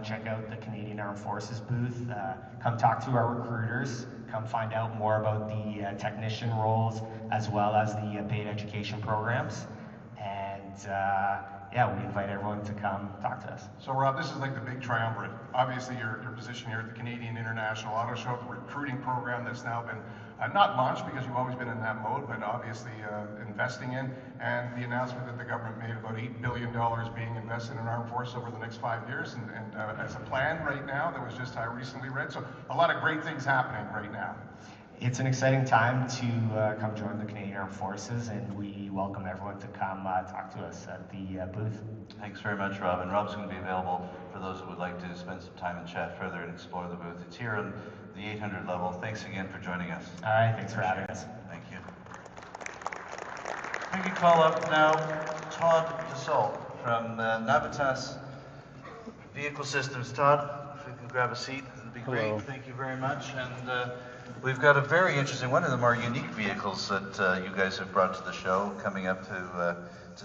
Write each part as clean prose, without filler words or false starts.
check out the Canadian Armed Forces booth. Come talk to our recruiters. Come find out more about the technician roles as well as the paid education programs. And yeah, we invite everyone to come talk to us. So Rob, this is like the big triumvirate. Obviously your position here at the Canadian International AutoShow, the recruiting program that's now been not launched because you've always been in that mode, but obviously investing in, and the announcement that the government made about $8 billion being invested in armed forces over the next 5 years, and as a plan right now that was just recently read. So a lot of great things happening right now. It's an exciting time to come join the Canadian Armed Forces, and we welcome everyone to come talk to us at the booth. Thanks very much, Rob. And Rob's going to be available for those who would like to spend some time and chat further and explore the booth. It's here on the 800 level. Thanks again for joining us. All right, thanks for having us. Thank you. I can call up now Todd Dassault from Navitas Vehicle Systems. Todd, if we can grab a seat, it would be great. Hello. Thank you very much. And we've got a very interesting, one of the more unique vehicles that you guys have brought to the show coming up to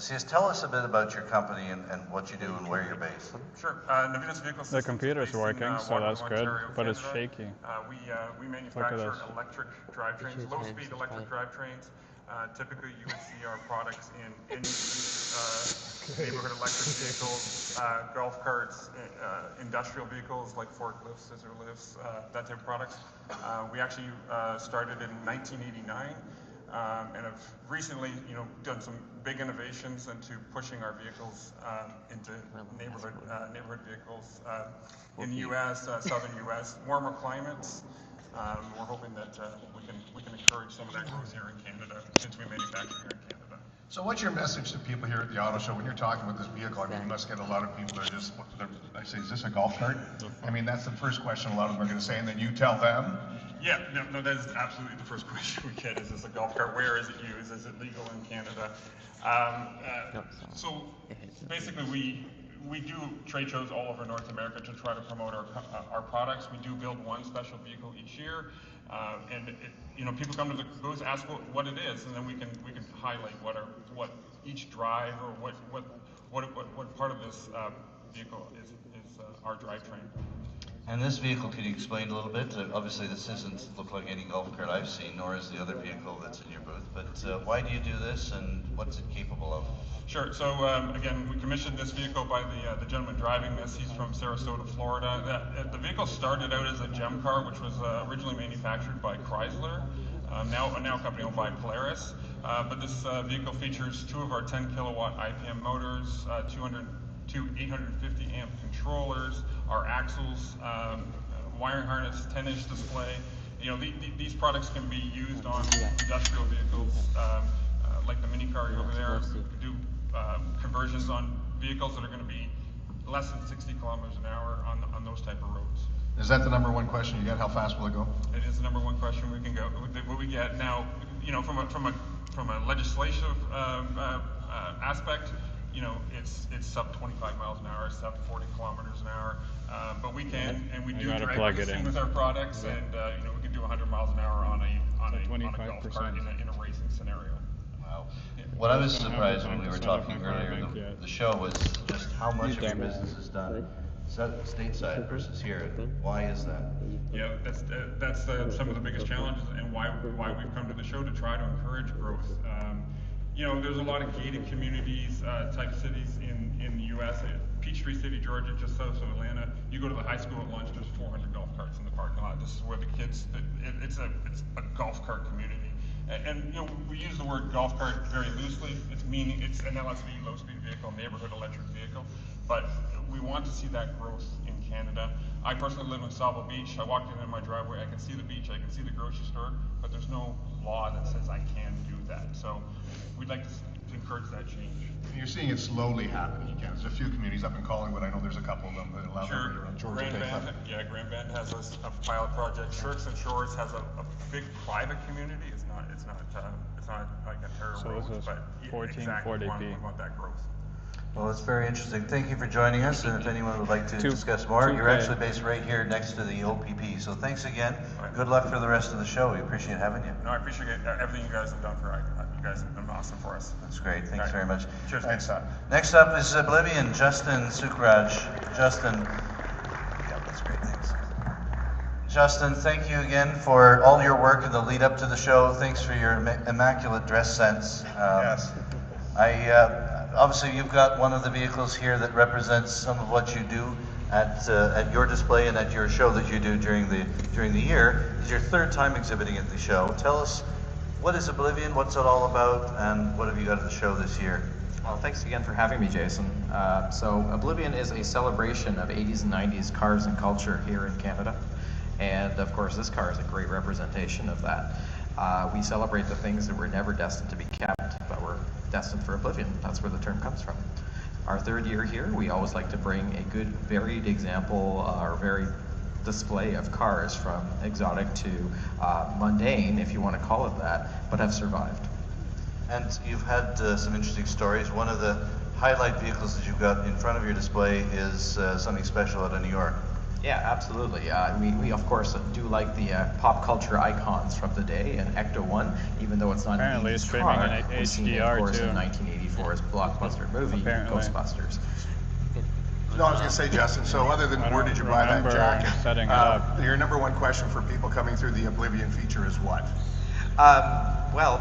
see us. Tell us a bit about your company and what you do and where you're based. Sure. Navitas Vehicle Systems. The computer's based in, working, so that's good, Ontario, but it's Canada. shaky. We manufacture this. electric drivetrains, low-speed electric drivetrains. Typically, you would see our products in neighborhood electric vehicles, golf carts, industrial vehicles like forklifts, scissor lifts, that type of products. We actually started in 1989 and have recently, done some big innovations into pushing our vehicles into neighborhood vehicles in the U.S., southern U.S., warmer climates. We're hoping that we can encourage some of that growth here in Canada since we manufacture here in Canada. So what's your message to people here at the auto show when you're talking about this vehicle? I mean, you must get a lot of people that are just, I say, is this a golf cart? I mean, that's the first question a lot of them are going to say, and then you tell them. Yeah, no, that is absolutely the first question we get. Is this a golf cart? Where is it used? Is it legal in Canada? So basically, we do trade shows all over North America to try to promote our products. We do build one special vehicle each year, and people come to the booth, ask what it is, and then we can highlight what each drive or what part of this vehicle is our drivetrain. And this vehicle, can you explain a little bit? Obviously, this doesn't look like any golf cart I've seen, nor is the other vehicle that's in your booth. But why do you do this, and what's it capable of? Sure. So again, we commissioned this vehicle by the gentleman driving this. He's from Sarasota, Florida. The vehicle started out as a gem car, which was originally manufactured by Chrysler, now a company owned by Polaris. But this vehicle features two of our 10 kilowatt IPM motors, 2 850 amp controllers, our axles, wiring harness, 10-inch display. These products can be used on industrial vehicles, like the mini car over there. We do conversions on vehicles that are going to be less than 60 kilometers an hour on those type of roads. Is that the number one question you get? How fast will it go? It is the number one question we can go. What we get now, from a legislative aspect, it's sub 25 miles an hour, sub 40 kilometers an hour, but we can, and we do direct racing with our products, and we can do 100 miles an hour on a golf cart in a racing scenario. Wow. What I was surprised when we were talking earlier in the show was just how much of your business is done stateside versus here. Why is that? Yeah, that's some of the biggest challenges, and why we've come to the show to try to encourage growth. There's a lot of gated communities, type cities in the U.S. Peachtree City, Georgia, just south of Atlanta. You go to the high school at lunch, there's 400 golf carts in the parking lot. This is where the kids, it's a golf cart community. And we use the word golf cart very loosely. It's an LSV, low-speed vehicle, neighborhood electric vehicle. But we want to see that growth in Canada. I personally live in Sable Beach. I walked in my driveway, I can see the beach, I can see the grocery store, but there's no law that says I can do that. So we'd like to encourage that change. You're seeing it slowly happening in Canada. There's a few communities up in Collingwood. I know there's a couple of them that allow them around Georgia. Grand Bend has a pilot project. Shirks and Shores has a big private community. It's not like Ontario roads, but 1440p. We want that growth. Well, it's very interesting. Thank you for joining us, and if anyone would like to discuss more, you're actually based right here next to the OPP. So thanks again. Right. Good luck for the rest of the show. We appreciate having you. No, I appreciate everything you guys have done you guys have been awesome for us. That's great. Thanks very much. Cheers. Thanks, Todd. Next up is Oblivion, Justin Sukraj. Justin, That's great, thanks. Justin, thank you again for all your work in the lead up to the show. Thanks for your immaculate dress sense. Yes. Obviously you've got one of the vehicles here that represents some of what you do at your display and at your show that you do during the year. It's your third time exhibiting at the show. Tell us, what is Oblivion, what's it all about, and what have you got at the show this year? Well, thanks again for having me, Jason. So Oblivion is a celebration of 80s and 90s cars and culture here in Canada. And of course, this car is a great representation of that. We celebrate the things that were never destined to be kept, but were destined for oblivion. That's where the term comes from. Our third year here, we always like to bring a good, varied example or varied display of cars, from exotic to mundane, if you want to call it that, but have survived. And you've had some interesting stories. One of the highlight vehicles that you've got in front of your display is something special out of New York. Yeah, absolutely. We of course do like the pop culture icons from the day, and Ecto 1, even though it's not Apparently an it's 80s streaming car, in was seen, HDR of course, too. in 1984's blockbuster movie, Apparently. Ghostbusters. No, I was going to say, Justin, so other than I where don't did you buy that remember jacket, setting it up. your number one question for people coming through the Oblivion feature is what? Well,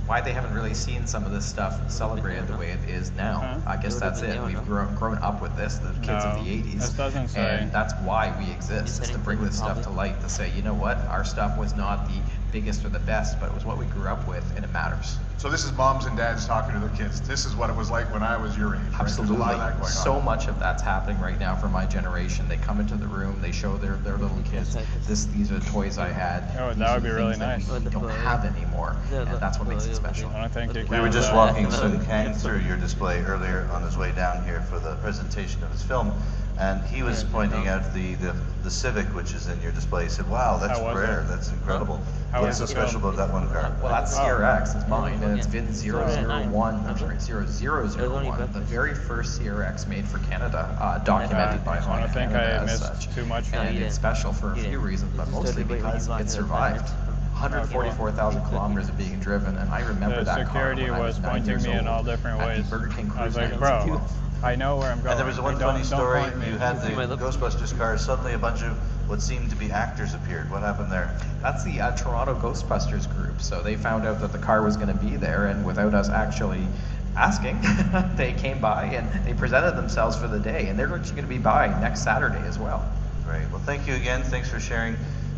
why they haven't really seen some of this stuff celebrated the way it is now. I guess that's it. We've grown up with this, the kids of the 80s. This doesn't say. And that's why we exist, is to bring this stuff to light, to say, you know what, our stuff was not the biggest or the best, but it was what we grew up with, and it matters. So this is moms and dads talking to their kids. This is what it was like when I was your age, right? There's a Absolutely. lot of that going on. So much of that's happening right now for my generation. They come into the room, they show their little kids, these are the toys I had. Oh, These that are would be the really things that nice. we don't have anymore, and that's what makes it special. I don't think you We can. were just walking Sung Kang through your display earlier on his way down here for the presentation of his film, and he was pointing out the Civic, which is in your display. He said, wow, that's How was rare, it? that's incredible. How What's so was the special film? about that one car? Well, that's Oh. CRX, it's mine, and it's VIN 001, I'm sorry, 0001, the very first CRX made for Canada, documented by I Honda don't think Canada I as missed such. too much from And it. it's special for a few reasons, but mostly because it survived. 144,000 kilometers of being driven, and I remember The that car security when I was was 9 pointing years me in old all different at ways. the Burger King I was Cruise like, Night in bro, St. I know where I'm going. And there was one Don't- funny don't story. point me. You had the Ghostbusters cars. Suddenly, a bunch of what seemed to be actors appeared. What happened there? That's the Toronto Ghostbusters group. So they found out that the car was going to be there, and without us actually asking, they came by and they presented themselves for the day, and they're actually going to be by next Saturday as well. Great. Well, thank you again. Thanks for sharing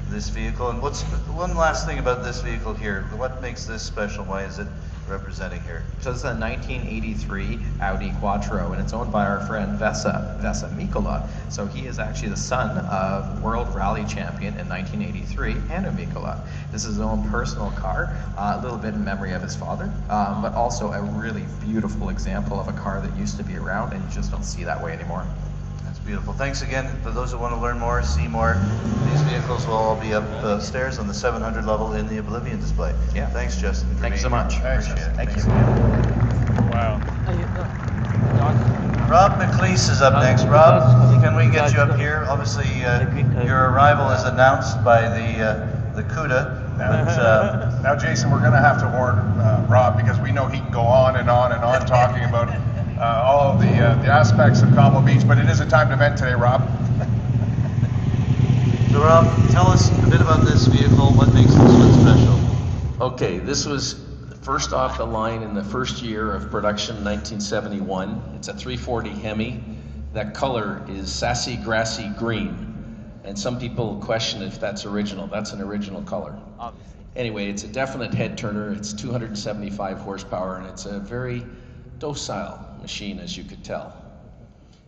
this vehicle. And what's one last thing about this vehicle here? What makes this special? Why is it representing here? So this is a 1983 Audi Quattro, and it's owned by our friend Vesa Mikola. So he is actually the son of World Rally Champion in 1983, Hannu Mikola. This is his own personal car, a little bit in memory of his father, but also a really beautiful example of a car that used to be around, and you just don't see that way anymore. That's beautiful. Thanks again. For those that want to learn more, see more, these vehicles will all be upstairs on the 700 level in the Oblivion display. Yeah. Thanks, Justin. for Thank you so being much. here. Appreciate it. Thank you. Wow. Rob McLeese is up next. Rob, can we get you up here? Obviously, your arrival is announced by the CUDA. But, Now, Jason, we're going to have to warn Rob, because we know he can go on and on and on talking about all of the aspects of Cabo Beach, but it is a timed event today, Rob. so Rob, tell us a bit about this vehicle. What makes this one special? Okay, this was first off the line in the first year of production, 1971. It's a 340 Hemi. That color is sassy grassy green. And some people question if that's original. That's an original color. Anyway, it's a definite head turner. It's 275 horsepower, and it's a very docile machine, as you could tell.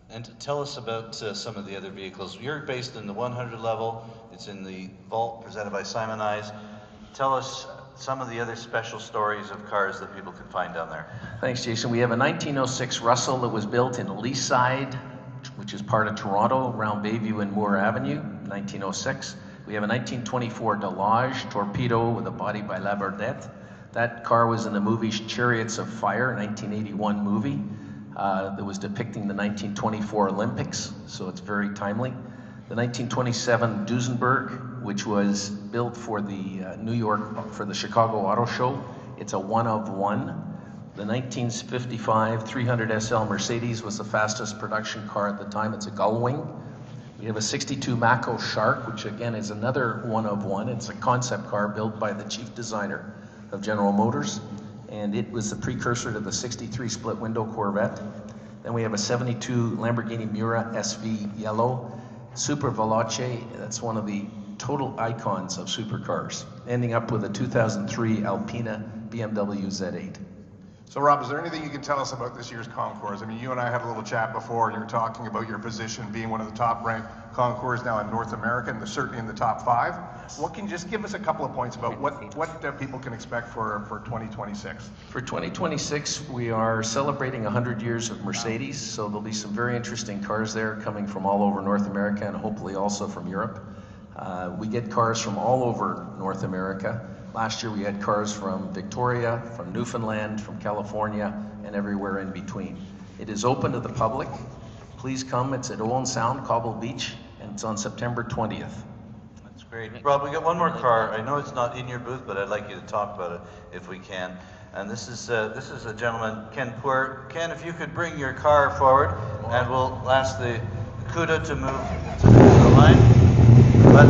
And tell us about some of the other vehicles. You're based in the 100 level. It's in the vault presented by Simon Eyes. Tell us some of the other special stories of cars that people can find down there. Thanks, Jason. We have a 1906 Russell that was built in Leaside, which is part of Toronto, around Bayview and Moore Avenue, 1906. We have a 1924 Delage Torpedo with a body by Labardette. That car was in the movie Chariots of Fire, 1981 movie that was depicting the 1924 Olympics, so it's very timely. The 1927 Duesenberg, which was built for the Chicago Auto Show. It's a one of one. The 1955 300 SL Mercedes was the fastest production car at the time. It's a gull wing. We have a 62 Mako Shark, which again is another one of one. It's a concept car built by the chief designer of General Motors, and it was the precursor to the 63 split window Corvette. Then we have a 72 Lamborghini Miura SV Yellow, Super Veloce. That's one of the total icons of supercars, ending up with a 2003 Alpina BMW Z8. So Rob, is there anything you can tell us about this year's concours? I mean, you and I had a little chat before, and you were talking about your position being one of the top-ranked concours now in North America, and certainly in the top 5. Yes. What can you just give us a couple of points about what people can expect for 2026? For 2026, we are celebrating 100 years of Mercedes, so there'll be some very interesting cars there coming from all over North America and hopefully also from Europe. We get cars from all over North America. Last year we had cars from Victoria, from Newfoundland, from California, and everywhere in between. It is open to the public. Please come. It's at Owen Sound, Cobble Beach, and it's on September 20th. That's great. Rob, we got one more car. I know it's not in your booth, but I'd like you to talk about it if we can. And this is a gentleman, Ken Poor. Ken, if you could bring your car forward, and we'll ask the CUDA to move to the line. But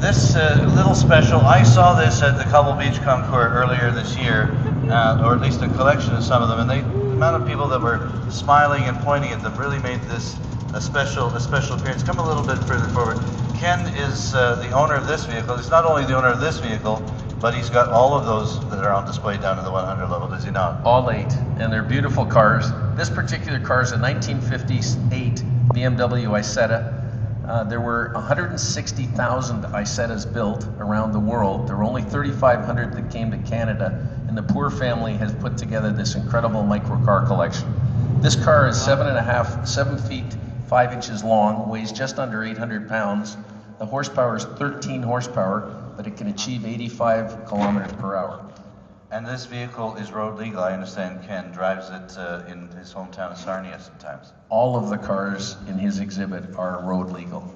this little special, I saw this at the Cobble Beach Concours earlier this year, or at least a collection of some of them, and the amount of people that were smiling and pointing at them really made this a special appearance. Come a little bit further forward. Ken is the owner of this vehicle. He's not only the owner of this vehicle, but he's got all of those that are on display down in the 100 level, does he not? All 8, and they're beautiful cars. This particular car is a 1958 BMW Isetta. There were 160,000 Isettas built around the world. There were only 3,500 that came to Canada, and the Poor family has put together this incredible microcar collection. This car is 7 feet 5 inches long, weighs just under 800 pounds. The horsepower is 13 horsepower, but it can achieve 85 kilometers per hour. And this vehicle is road legal. I understand Ken drives it in his hometown of Sarnia sometimes. All of the cars in his exhibit are road legal.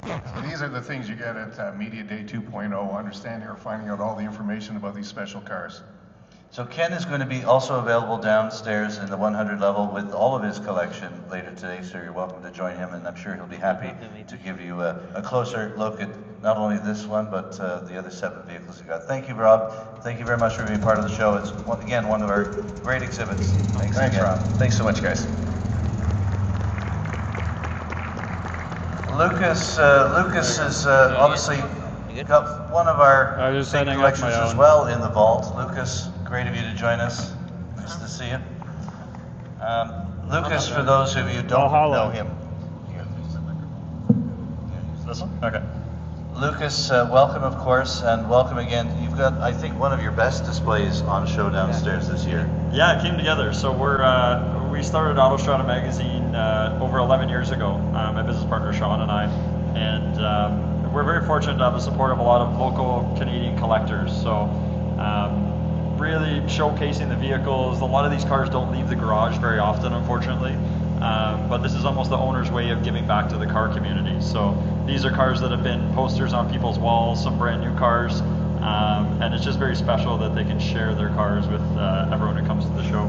So these are the things you get at Media Day 2.0, understanding or finding out all the information about these special cars. So Ken is going to be also available downstairs in the 100 level with all of his collection later today, so you're welcome to join him, and I'm sure he'll be happy to give you a closer look at not only this one, but the other 7 vehicles you got. Thank you, Rob. Thank you very much for being part of the show. It's, again, one of our great exhibits. Thanks again. Rob. Thanks so much, guys. Lucas is obviously got one of our big collections as well in the vault. Lucas, great of you to join us. Nice to see you. Lucas, for those of you who don't know him. This one? Okay. Lucas, welcome, of course, and welcome again. You've got, I think, one of your best displays on show downstairs this year. Yeah, it came together. So we started AutoShow magazine over 11 years ago. My business partner Sean and I, and we're very fortunate to have the support of a lot of local Canadian collectors. So really showcasing the vehicles. A lot of these cars don't leave the garage very often, unfortunately. But this is almost the owner's way of giving back to the car community. So these are cars that have been posters on people's walls, some brand new cars, and it's just very special that they can share their cars with everyone who comes to the show.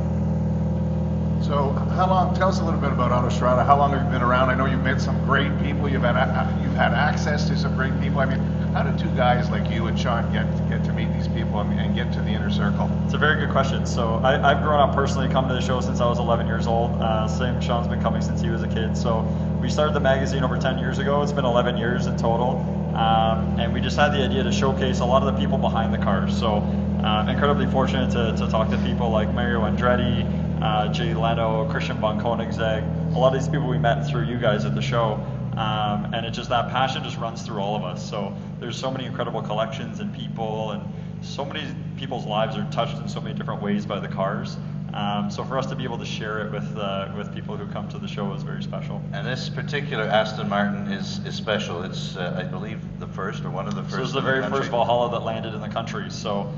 So tell us a little bit about Autostrada. How long have you been around? I know you've met some great people. You've had access to some great people. I mean, how did 2 guys like you and Sean get to meet these people and get to the inner circle? It's a very good question. So I've grown up personally, come to the show since I was 11 years old. Same, Sean's been coming since he was a kid. So we started the magazine over 10 years ago. It's been 11 years in total. And we just had the idea to showcase a lot of the people behind the cars. So incredibly fortunate to talk to people like Mario Andretti, Jay Leno, Christian von Koenigsegg, a lot of these people we met through you guys at the show, and it just, that passion just runs through all of us. So there's so many incredible collections and people, and so many people's lives are touched in so many different ways by the cars. So for us to be able to share it with people who come to the show is very special. And this particular Aston Martin is special. It's, I believe, the first or one of the first. So it's the very first Valhalla that landed in the country. So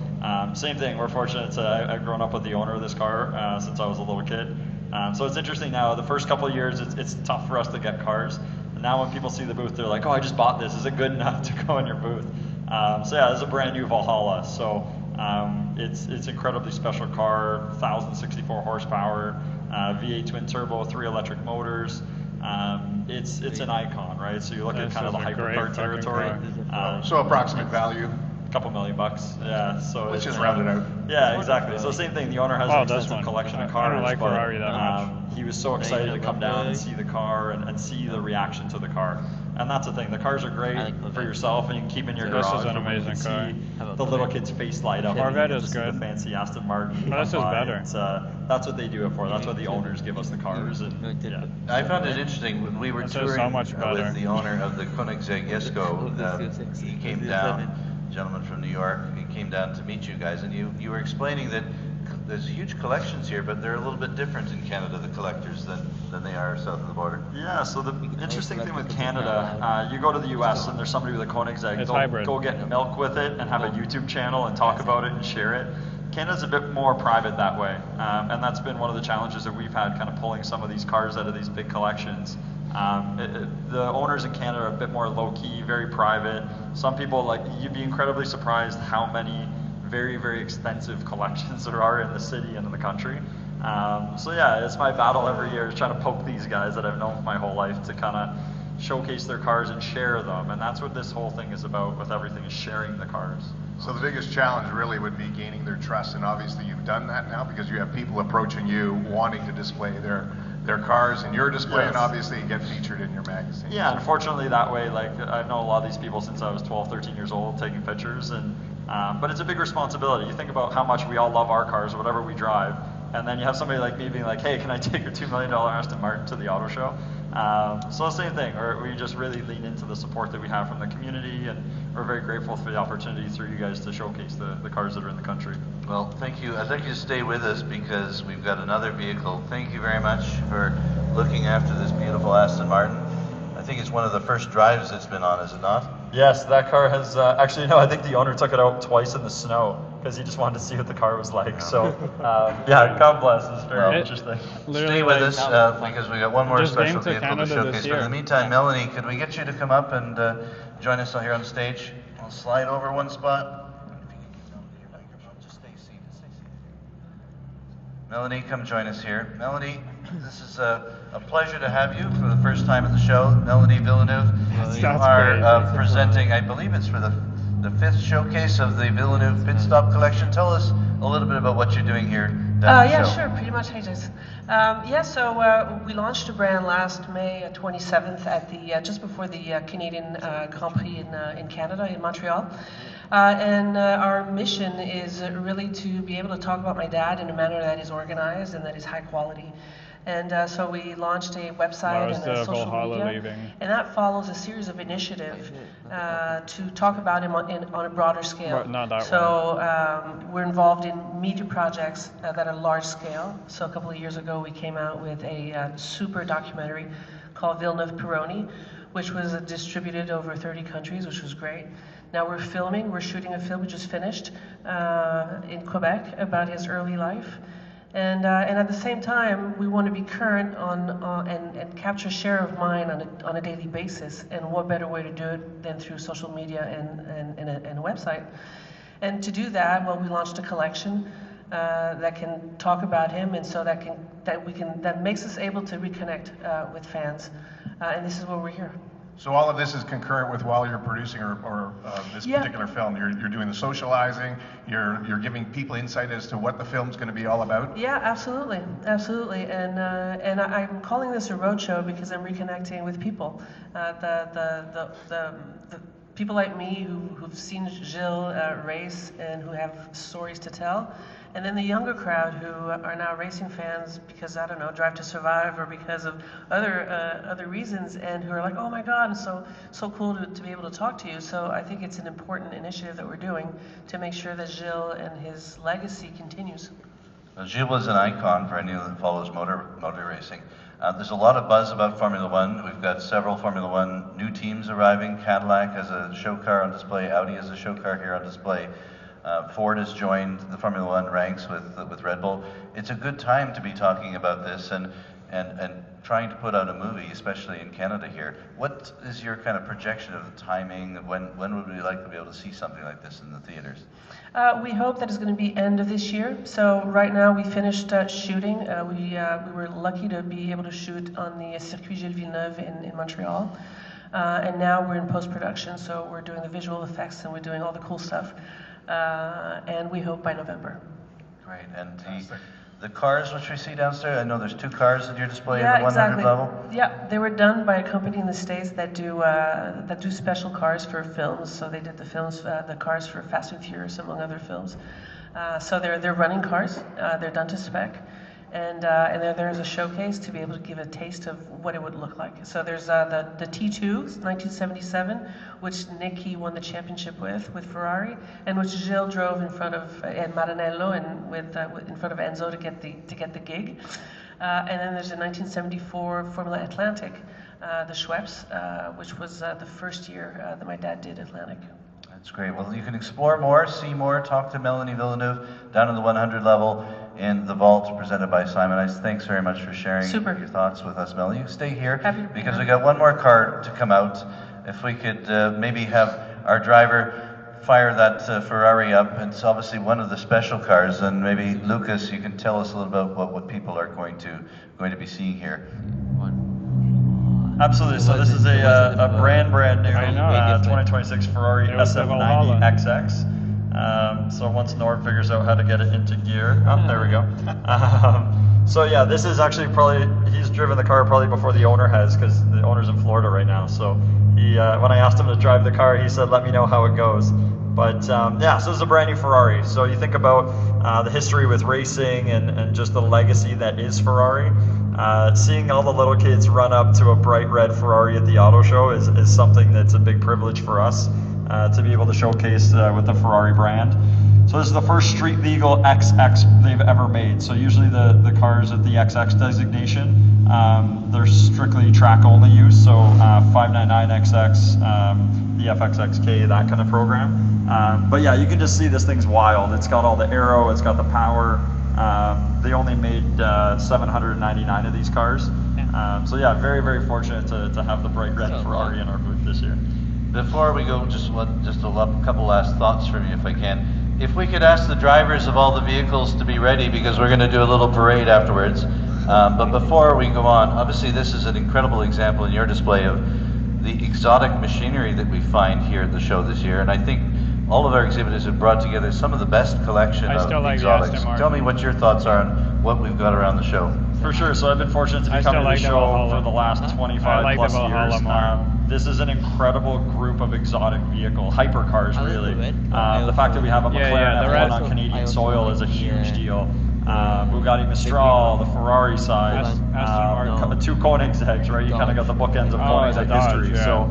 same thing. We're fortunate I've grown up with the owner of this car since I was a little kid. So it's interesting now. The first couple of years, it's tough for us to get cars. And now when people see the booth, they're like, "Oh, I just bought this. Is it good enough to go in your booth?" So yeah, this is a brand new Valhalla. So it's incredibly special car, 1,064 horsepower, V8 twin turbo, 3 electric motors. It's an icon, right? So you look at This kind of the is a great hypercar fucking territory. car. So approximate value, Couple $1 million, yeah. So let's it's just round it out. Yeah, exactly. So same thing. The owner has Oh, an this extensive one. collection of I cars, don't like but Ferrari that much. he was so excited to come down and see the car and see the reaction to the car. And that's the thing. The cars are great for yourself, and you can keep in your This garage. is an but when you amazing can car. see the little kid's face light up. Corvette when you get is to see good. The fancy Aston Martin. But this is come by. better. It's, that's what they do it for. That's why the owners give us the cars. And yeah. I found it interesting when we were This is touring so much better. with the owner of the Koenigsegg Jesko. He came down, a gentleman from New York. He came down to meet you guys, and you were explaining that there's huge collections here, but they're a little bit different in Canada, the collectors, than they are south of the border. Yeah, so the interesting thing with Canada, you go to the US and there's somebody with a Koenigsegg, It's they'll hybrid. go get milk with it and have a YouTube channel and talk about it and share it. Canada's a bit more private that way, and that's been one of the challenges that we've had, kind of pulling some of these cars out of these big collections. The owners in Canada are a bit more low-key, very private. Some people, like, you'd be incredibly surprised how many very, very expensive collections there are in the city and in the country. So yeah, it's my battle every year, is trying to poke these guys that I've known my whole life to kind of showcase their cars and share them. And that's what this whole thing is about with everything, is sharing the cars. So the biggest challenge really would be gaining their trust, and obviously you've done that now because you have people approaching you wanting to display their cars in your display, and obviously get featured in your magazine. Yeah, unfortunately that way, like, I've known a lot of these people since I was 12, 13 years old, taking pictures, and but it's a big responsibility. You think about how much we all love our cars, whatever we drive, and then you have somebody like me being like, hey, can I take your $2 million Aston Martin to the auto show? So same thing, or we just really lean into the support that we have from the community, and we're very grateful for the opportunity through you guys to showcase the cars that are in the country. Well, thank you. I'd like you to stay with us because we've got another vehicle. Thank you very much for looking after this beautiful Aston Martin. I think it's one of the first drives it's been on, is it not? Yes, that car has, actually, no, I think the owner took it out twice in the snow because he just wanted to see what the car was like. So, yeah, God bless, it's very interesting. Stay with us because we got one more Just special came to vehicle to Canada showcase. this But in year. the meantime, Melanie, could we get you to come up and join us here on stage? I'll slide over one spot. Just stay seated. Melanie, come join us here. Melanie, this is a pleasure to have you for the first time at the show. Melanie Villeneuve, you That's are crazy. presenting, I believe it's for the fifth showcase of the Villeneuve Pit Stop Collection. Tell us a little bit about what you're doing here down the Yeah, show. sure, pretty much. Hey, Jason. So we launched the brand last May 27th at the just before the Canadian Grand Prix in Canada, in Montreal. And our mission is really to be able to talk about my dad in a manner that is organized and that is high quality. And so we launched a website Why was and a the social Valhalla media, leaving? and that follows a series of initiatives to talk about him on a broader scale. But not that So we're involved in media projects that are large scale. So a couple of years ago, we came out with a super documentary called Villeneuve Peroni, which was distributed over 30 countries, which was great. Now we're shooting a film we just finished in Quebec about his early life. And at the same time, we want to be current and capture share of mind on a daily basis. And what better way to do it than through social media and a website? And to do that, well, we launched a collection that can talk about him, and so that makes us able to reconnect with fans. And this is why we're here. So all of this is concurrent with while you're producing or this particular film. You're doing the socializing. You're giving people insight as to what the film's going to be all about. Yeah, absolutely. And I'm calling this a roadshow because I'm reconnecting with people. The people like me who've seen Gilles race and who have stories to tell. And then the younger crowd who are now racing fans because, I don't know, Drive to Survive or because of other reasons, and who are like, oh my God, it's so cool to be able to talk to you. So I think it's an important initiative that we're doing to make sure that Gilles and his legacy continues. Well, Gilles is an icon for anyone that follows motor racing. There's a lot of buzz about Formula One. We've got several Formula One new teams arriving. Cadillac has a show car on display. Audi has a show car here on display. Ford has joined the Formula One ranks with Red Bull. It's a good time to be talking about this, and and trying to put out a movie, especially in Canada here. What is your kind of projection of the timing? When would we like to be able to see something like this in the theaters? We hope that it's going to be end of this year. So right now we finished shooting. We were lucky to be able to shoot on the Circuit Gilles Villeneuve in Montreal. And now we're in post-production, so we're doing the visual effects and we're doing all the cool stuff. And we hope by November. Great. And the cars which we see downstairs, I know there's 2 cars at your display Yeah, at the 100 exactly. level. Yeah, they were done by a company in the States that do special cars for films. So they did the cars for Fast and Furious, among other films. So they're running cars. They're done to spec. And there's a showcase to be able to give a taste of what it would look like. So there's the T2, 1977, which Nicky won the championship with Ferrari, and which Gilles drove in front of Maranello and in front of Enzo to get the gig. And then there's a 1974 Formula Atlantic, the Schweppes, which was the first year that my dad did Atlantic. That's great. Well, you can explore more, see more, talk to Melanie Villeneuve down in the 100 level in the vault presented by Simon Ice. Thanks very much for sharing your thoughts with us, Melanie. You stay here because we got one more car to come out. If we could maybe have our driver fire that Ferrari up. It's obviously one of the special cars, and maybe Lucas, you can tell us a little about what people are going to be seeing here. Absolutely. So this is a brand new 2026 Ferrari SF90XX. So once Norm figures out how to get it into gear, there we go. So yeah, this is actually he's driven the car probably before the owner has, because the owner's in Florida right now. So he, when I asked him to drive the car, he said, "Let me know how it goes." But yeah, so this is a brand new Ferrari. So you think about the history with racing and just the legacy that is Ferrari. Seeing all the little kids run up to a bright red Ferrari at the auto show is something that's a big privilege for us to be able to showcase with the Ferrari brand. So this is the first street legal XX they've ever made. So usually the cars at the XX designation, they're strictly track only use. So 599XX, the FXXK, that kind of program. But yeah, you can just see this thing's wild. It's got all the aero, it's got the power. They only made 799 of these cars. So yeah, very, very fortunate to have the bright red Ferrari in our booth this year. Before we go, just a couple last thoughts from you, if I can. If we could ask the drivers of all the vehicles to be ready, because we're going to do a little parade afterwards. But before we go on, obviously this is an incredible example in your display of the exotic machinery that we find here at the show this year. And I think all of our exhibitors have brought together some of the best collection of exotics. Tell me what your thoughts are on what we've got around the show. For sure. So I've been fortunate to be coming to the show for the last 25 plus years. This is an incredible group of exotic vehicle, hypercars really. The fact that we have a McLaren F1 on Canadian soil is a huge deal. Bugatti Mistral, the Ferrari side, 2 Koenigseggs, right? You kind of got the bookends of Koenigsegg history. So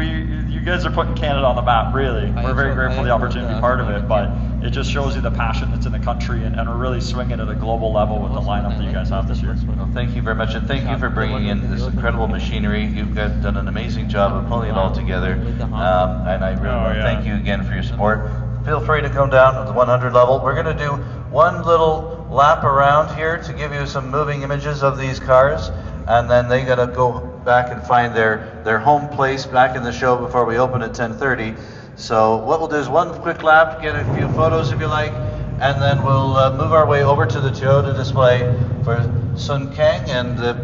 you guys are putting Canada on the map, really. We're very grateful for the opportunity to be part of it, but it just shows you the passion that's in the country, and we're really swinging at a global level with the lineup that you guys have this year. Well, thank you very much, and thank you for bringing in this incredible machinery. You've done an amazing job of pulling it all together, and I really want to thank you again for your support. Feel free to come down to the 100 level. We're going to do one little lap around here to give you some moving images of these cars, and then they got to go back and find their home place back in the show before we open at 10:30. So what we'll do is one quick lap, get a few photos if you like, and then we'll move our way over to the Toyota display for Sung Kang and the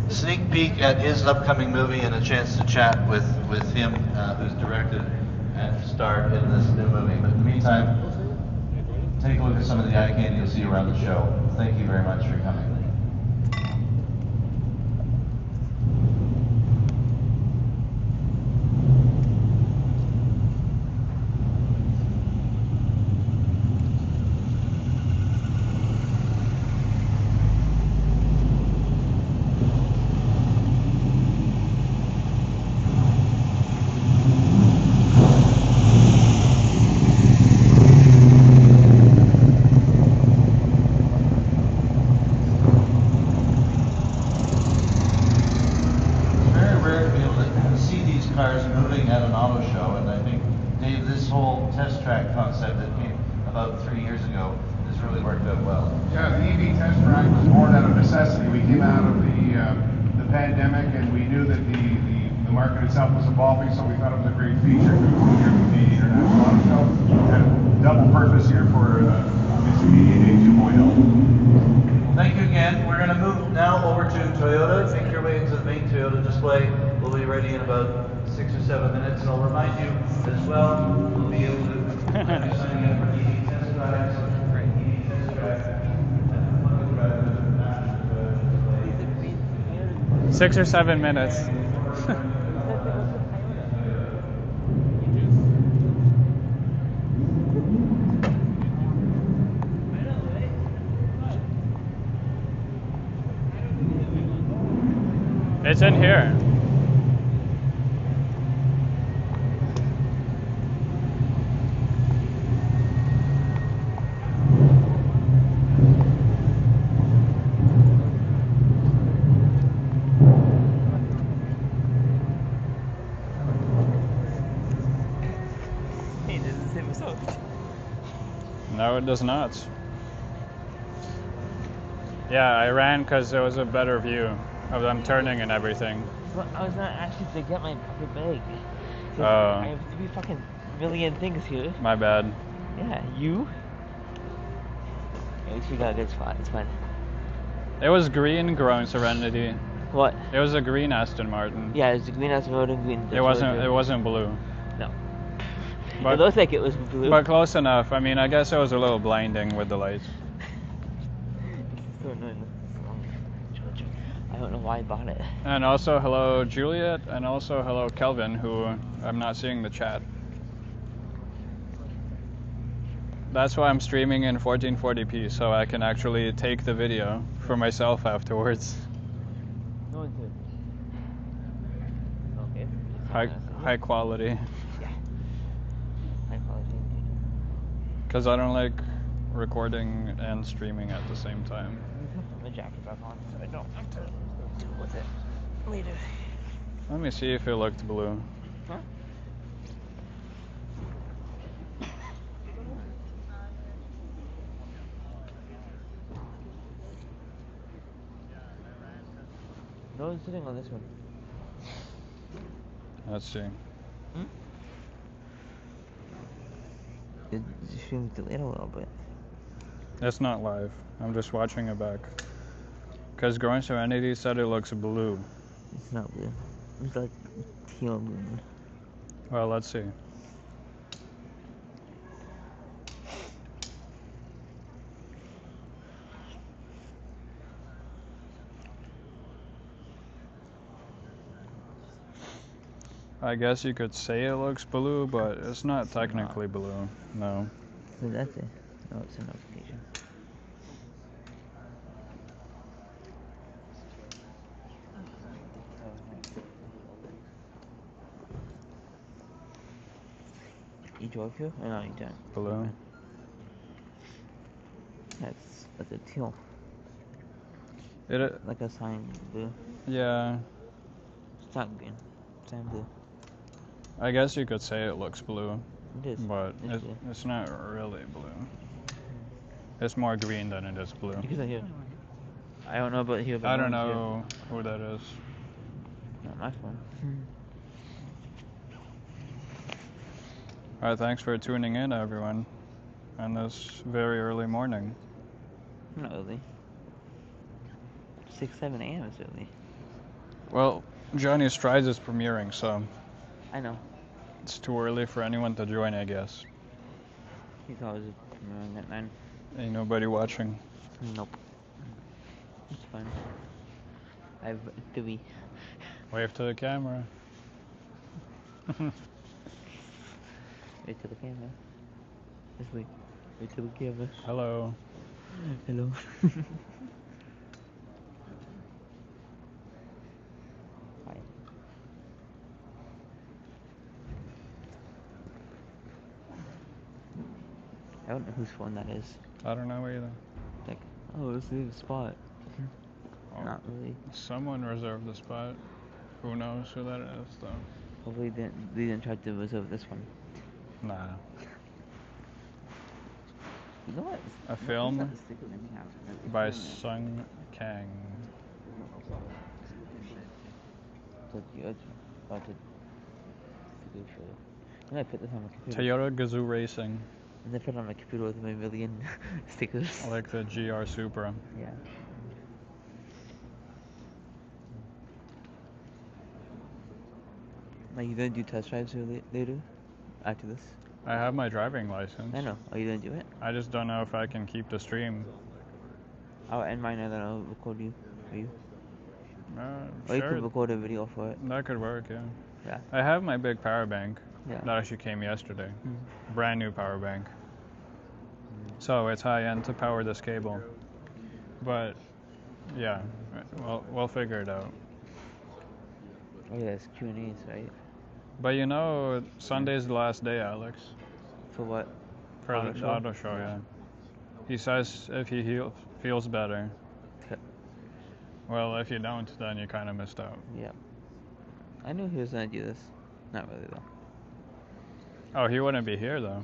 sneak peek at his upcoming movie and a chance to chat with him, who's directed and starred in this new movie. But in the meantime, take a look at some of the eye candy you'll see around the show. Thank you very much for coming. Cars moving at an auto show, and I think, Dave, this whole test track concept that came about 3 years ago is It's really worked out well. Yeah, the EV test track was born out of necessity. We came out of the pandemic, and we knew that the market itself was evolving, so we thought it was a great feature to include here at the Canadian International Auto Show. And double purpose here for Mitsubishi Day 2.0. Thank you again. We're going to move now over to Toyota. Make your way into the main Toyota display. We'll be ready in about 6 or 7 minutes. And I'll remind you as well, we'll be able to have you signing up for EV test drives, EV test drive, and plug-in drivers after the display. 6 or 7 minutes. It's in here. Hey, does it say myself? No, it does not. Yeah, I ran because there was a better view of them turning and everything. Well, I was not actually to get my pocket bag. Oh. I have 3 fucking million things here. My bad. Yeah, you? At least we got a good spot, it's fine. It was green growing Serenity. What? It was a green Aston Martin. Yeah, it's a green Aston Martin, green. It wasn't blue. No. But, it looks like it was blue. But close enough. I mean, I guess it was a little blinding with the lights. It's so annoying. I don't know why I bought it. And also hello Juliet, and also hello Kelvin, who I'm not seeing the chat. That's why I'm streaming in 1440p, so I can actually take the video for myself afterwards. No one's here. Okay. High quality. Yeah. High quality indeed. Because I don't like recording and streaming at the same time. You can put my jacket back on so I don't have to deal with it later. Let me see if it looked blue. Huh? No one's sitting on this one. Let's see. The stream's delayed a little bit. It's not live. I'm just watching it back. Because Growing Serenity said it looks blue. It's not blue. It's like teal blue. Well, let's see. I guess you could say it looks blue, but it's not technically blue. No. So that's it. No, it's a notification. You drove here? Or no, you didn't. Blue. That's a teal. It. Like a sign blue. Yeah. It's not green. It's not blue. I guess you could say it looks blue. It is. But It's blue. it's not really blue. It's more green than it is blue. Because I hear. I don't know about here, but I no don't one's know who that is. here. Not my phone. Alright, thanks for tuning in, everyone, on this very early morning. Not early. 6, 7 a.m. is early. Well, Johnny Strides is premiering, so I know. it's too early for anyone to join, I guess. He's always premiering at 9. Ain't nobody watching. Nope. It's fine. I have 3. Wave to the camera. Wait to the camera. Just wait. Wait to the camera. Hello. Hello. Hi. I don't know whose phone that is. I don't know either. Like, oh, this is a spot. Oh, Not really. someone reserved the spot. Who knows who that is, though. Hopefully they didn't try to reserve this one. Nah. You know what? A film That's the sticker anyhow. by Sung Kang. So you about to sticker for you. And I put this on my computer. Toyota Gazoo Racing, And I put it on my computer with my million stickers. like the GR Supra. Yeah. Are you gonna do test drives later? After this? I have my driving license. I know. Are you gonna do it? I just don't know if I can keep the stream. I'll end mine and then I'll record you. For you. Or you Sure, could record a video for it. that could work, yeah. Yeah. I have my big power bank. Yeah. That actually came yesterday. Mm. Brand new power bank. So it's high end to power this cable. But yeah, we'll figure it out. Oh yeah, it's Q&As, right? But you know, Sunday's the last day, Alex. For what? For Auto the show? auto show, yeah. He says if he feels better. Well, if you don't, then you kind of missed out. Yeah. I knew he was gonna do this. Not really though. Oh, he wouldn't be here though.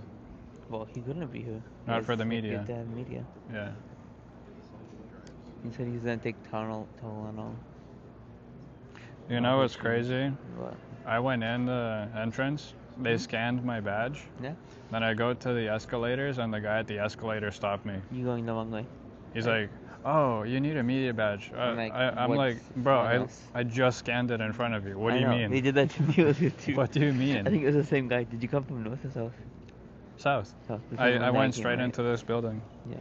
Well, he couldn't be here. Not for the It's media. good to have media. Yeah. He said he's gonna take Tylenol. You know what's crazy? What? I went in the entrance. They scanned my badge. Yeah. Then I go to the escalators, and the guy at the escalator stopped me. You going the wrong way. He's like, "Oh, you need a media badge." I'm like, "Bro, I just scanned it in front of you. What do you mean?" They did that to me earlier too. What do you mean? I think it was the same guy. Did you come from north or south? South. South. I went straight into this building. Yeah.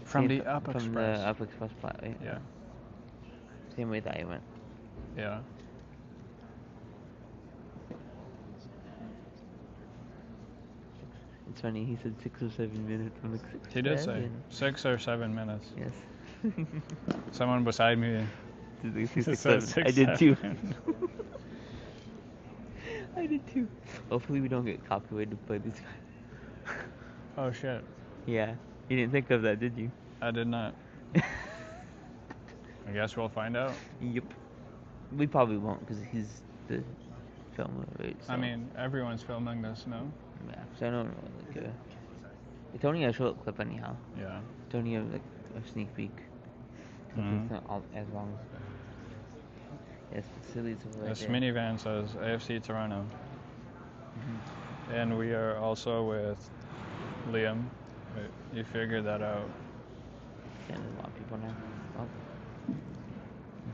From Same the Up From Express. the Up Express plat, right? Yeah. Same way that I went. Yeah. It's funny, he said 6 or 7 minutes. I'm like, 6 He did say 7? 6 or 7 minutes. Yes. Someone beside me Did they say 6, said 7? 6, I did too. 7. I did too. Hopefully we don't get copyrighted by these guys. Oh shit. Yeah. You didn't think of that, did you? I did not. I guess we'll find out. Yep. We probably won't because he's the filmer, right? So, I mean, everyone's filming this, no? yeah. So I don't know, like, it's only a short clip anyhow. Yeah. It's only a sneak peek. Mhm. It's not all, as long. Yes, facilities over This there. minivan says AFC Toronto. And we are also with Liam. You figured that out. Yeah, there's a lot of people now. Oh.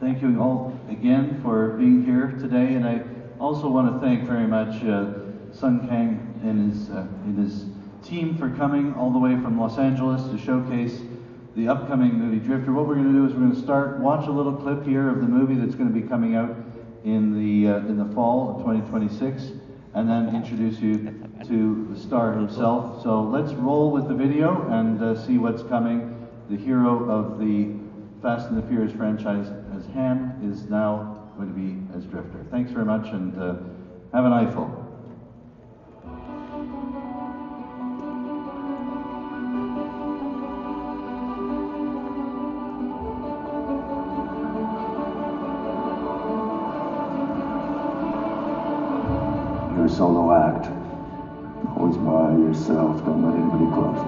Thank you all again for being here today, and I also want to thank very much Sung Kang and his team for coming all the way from Los Angeles to showcase the upcoming movie Drifter. What we're going to do is we're going to watch a little clip here of the movie that's going to be coming out in the fall of 2026, and then introduce you to the star himself. So let's roll with the video and see what's coming. The hero of the Fast and the Furious franchise as Han is now going to be as Drifter. Thanks very much, and have an eyeful. You're a solo act. Always by yourself. Don't let anybody close.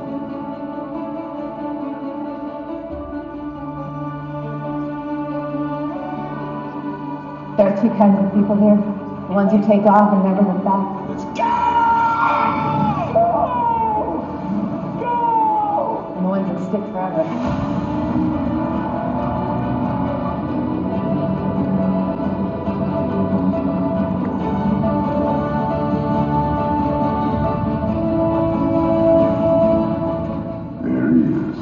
There are two kinds of people here. The ones who take off and never look back. Let's go! Go! And the ones that stick forever. There he is.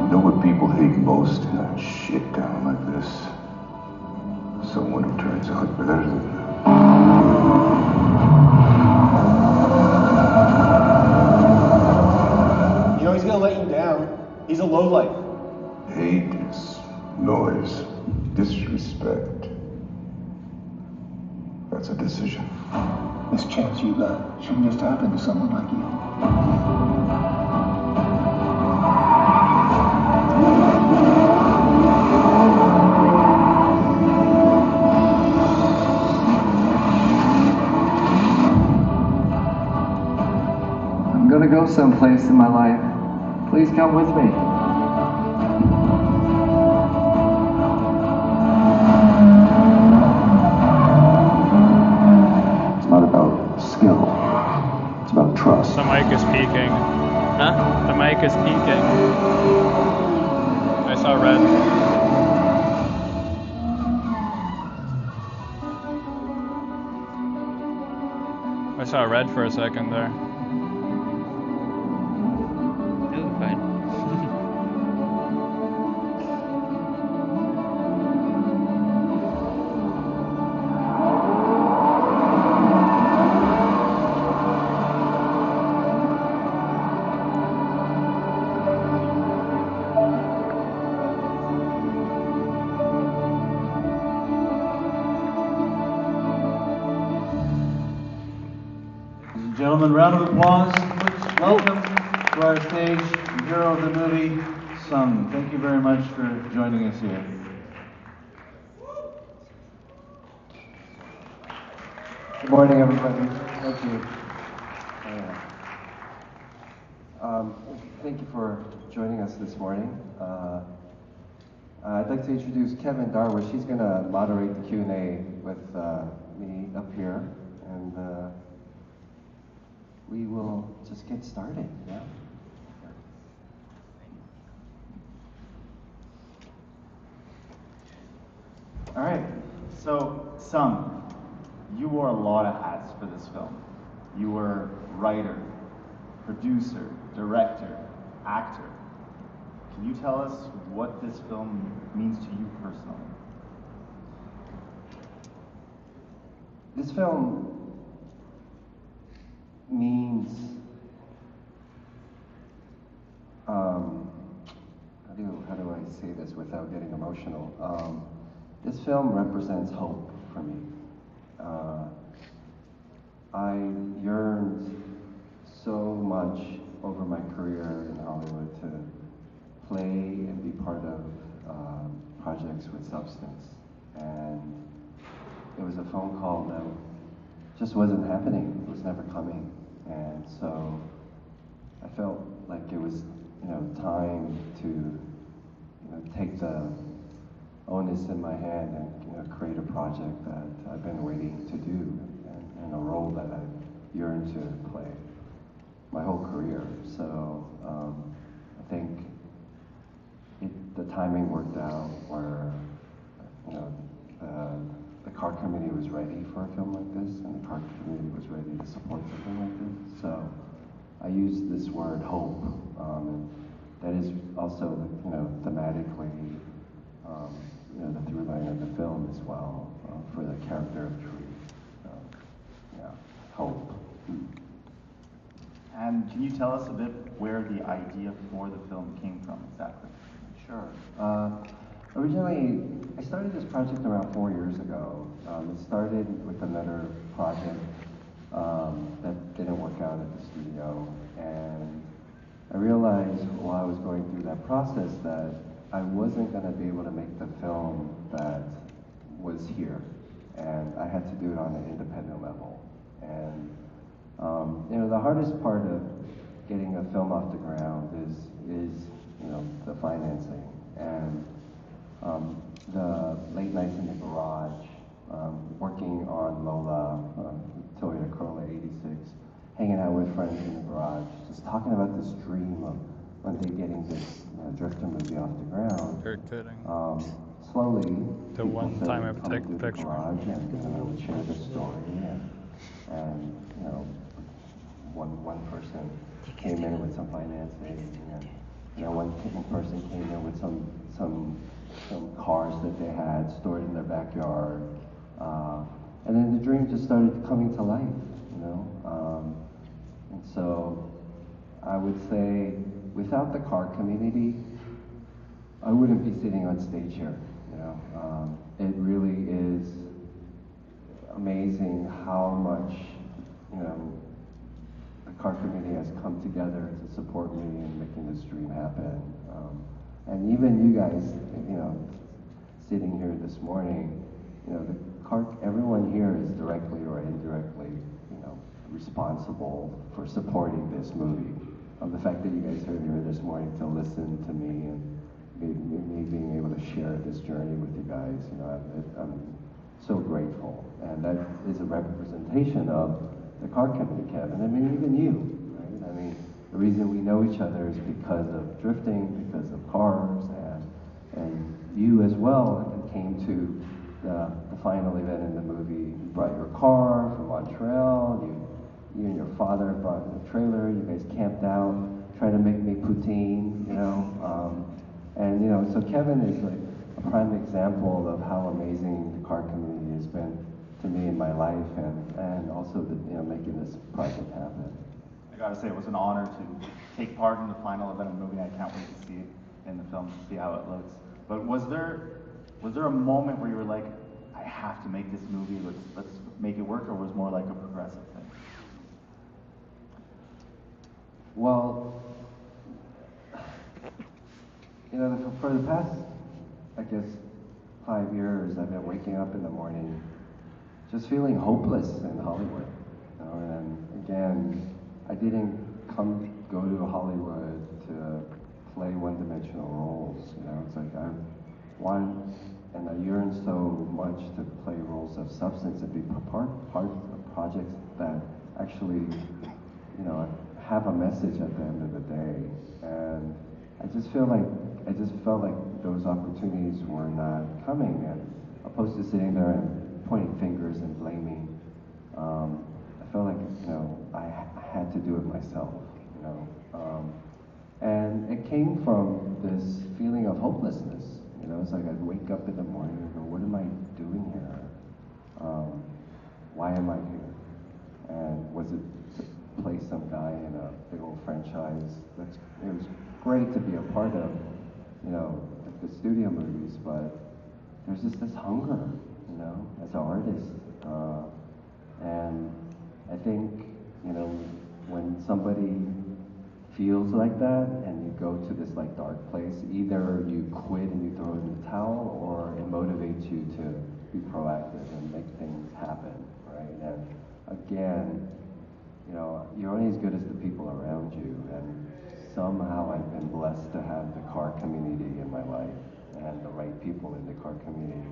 You know what people hate most in a shit town like this? Someone who turns out better than them. You know he's gonna let you down. He's a lowlife. Hate is noise, disrespect. That's a decision. This chance you got shouldn't just happen to someone like you. I'm gonna go someplace in my life Please come with me. It's not about skill. It's about trust. The mic is peaking. Huh? The mic is peaking. I saw red. I saw red for a second there. Doing fine. Gentlemen, round of applause. Please welcome to our stage the hero of the movie, Sung. Thank you very much for joining us here. Good morning, everybody. Thank you. Thank you for joining us this morning. I'd like to introduce Kevin Darwish. He's going to moderate the Q&A with me up here, and we will just get started. Yeah. All right. So, Sung, you wore a lot of hats for this film. You were writer, producer, director, actor. Can you tell us what this film means to you personally? This film means, how do I say this without getting emotional? This film represents hope for me. I yearned so much over my career in Hollywood to play and be part of projects with substance. And it was a phone call that just wasn't happening. It was never coming. And so I felt like it was, time to, take the onus in my hand and, create a project that I've been waiting to do and a role that I've yearned to play my whole career. So I think the timing worked out where, the CAR committee was ready for a film like this, and the CAR committee was ready to support something like this. So I used this word hope, and that is also, thematically, the through line of the film as well, for the character of Tree. So, yeah, hope. And can you tell us a bit where the idea for the film came from exactly? Sure. Originally, I started this project around 4 years ago. It started with another project that didn't work out at the studio, and I realized while I was going through that process that I wasn't going to be able to make the film that was here, and I had to do it on an independent level. And the hardest part of getting a film off the ground is the financing. And the late nights in the garage, working on Lola, Toyota Corolla 86, hanging out with friends in the garage, just talking about this dream of one day getting this drifter movie off the ground. You're kidding. Slowly, The one time I take a picture. Garage and I would share this story, and one person came in with some financing, and one person came in with some cars that they had stored in their backyard, and then the dream just started coming to life, and so I would say without the car community, I wouldn't be sitting on stage here. It really is amazing how much the car community has come together to support me in making this dream happen. And even you guys, sitting here this morning, everyone here is directly or indirectly, responsible for supporting this movie. of the fact that you guys are here this morning to listen to me and me being able to share this journey with you guys. You know, I'm so grateful, and that is a representation of the car community, Kevin. I mean, even you, right? I mean, the reason we know each other is because of drifting, because of cars, and you as well came to the final event in the movie. You brought your car from Montreal. You and your father brought the trailer. You guys camped out, tried to make me poutine, you know. And you know, so Kevin is like a prime example of how amazing the car community has been to me in my life, and also the, you know, making this project happen. I gotta say, it was an honor to take part in the final event of the movie. I can't wait to see it in the film, to see how it looks. But was there a moment where you were like, I have to make this movie, let's make it work, or was it more like a progressive thing? Well, you know, for the past, I guess, 5 years, I've been waking up in the morning just feeling hopeless in Hollywood. You know, and again, I didn't go to Hollywood to play one-dimensional roles. You know, it's like I want and I yearn so much to play roles of substance and be part of projects that actually, you know, have a message at the end of the day. And I just felt like those opportunities were not coming, and opposed to sitting there and pointing fingers and blaming, I felt like, you know, I had to do it myself, you know. And it came from this feeling of hopelessness. You know, it's like I'd wake up in the morning and go, what am I doing here? Why am I here? And was it to play some guy in a big old franchise? It was great to be a part of, you know, the studio movies, but there's just this hunger, you know, as an artist. And I think, you know, when somebody feels like that and you go to this like dark place, either you quit and you throw in the towel, or it motivates you to be proactive and make things happen, right? And again, you know, you're only as good as the people around you, and somehow I've been blessed to have the car community in my life and the right people in the car community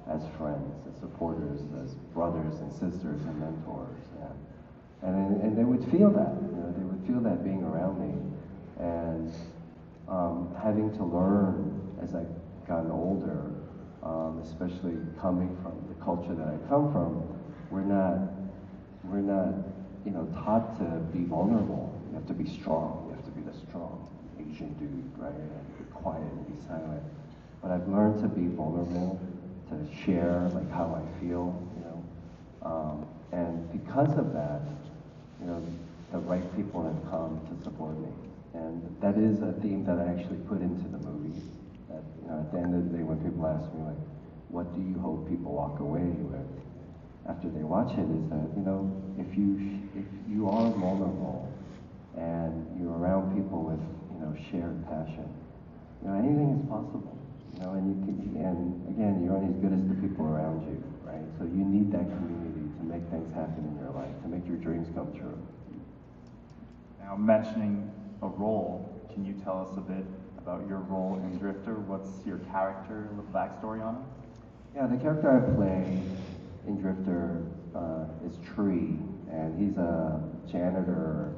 as friends, as supporters, as brothers and sisters and mentors. And they would feel that, you know, they would feel that being around me. And having to learn as I've gotten older, especially coming from the culture that I come from, we're not, you know, taught to be vulnerable. You have to be strong. You have to be the strong Asian dude, right? And be quiet and be silent. But I've learned to be vulnerable, to share like how I feel, you know. And because of that, you know, the right people have come to support me. And that is a theme that I actually put into the movie. That, you know, at the end of the day, when people ask me, like, what do you hope people walk away with after they watch it, is that, you know, if you are vulnerable and you're around people with, you know, shared passion, you know, anything is possible. You know, and again, you're only as good as the people around you, right? So you need that community to make things happen in your life, to make your dreams come true. Now, mentioning a role, can you tell us a bit about your role in Drifter? What's your character, a little backstory on him? Yeah, the character I play in Drifter is Tree, and he's a janitor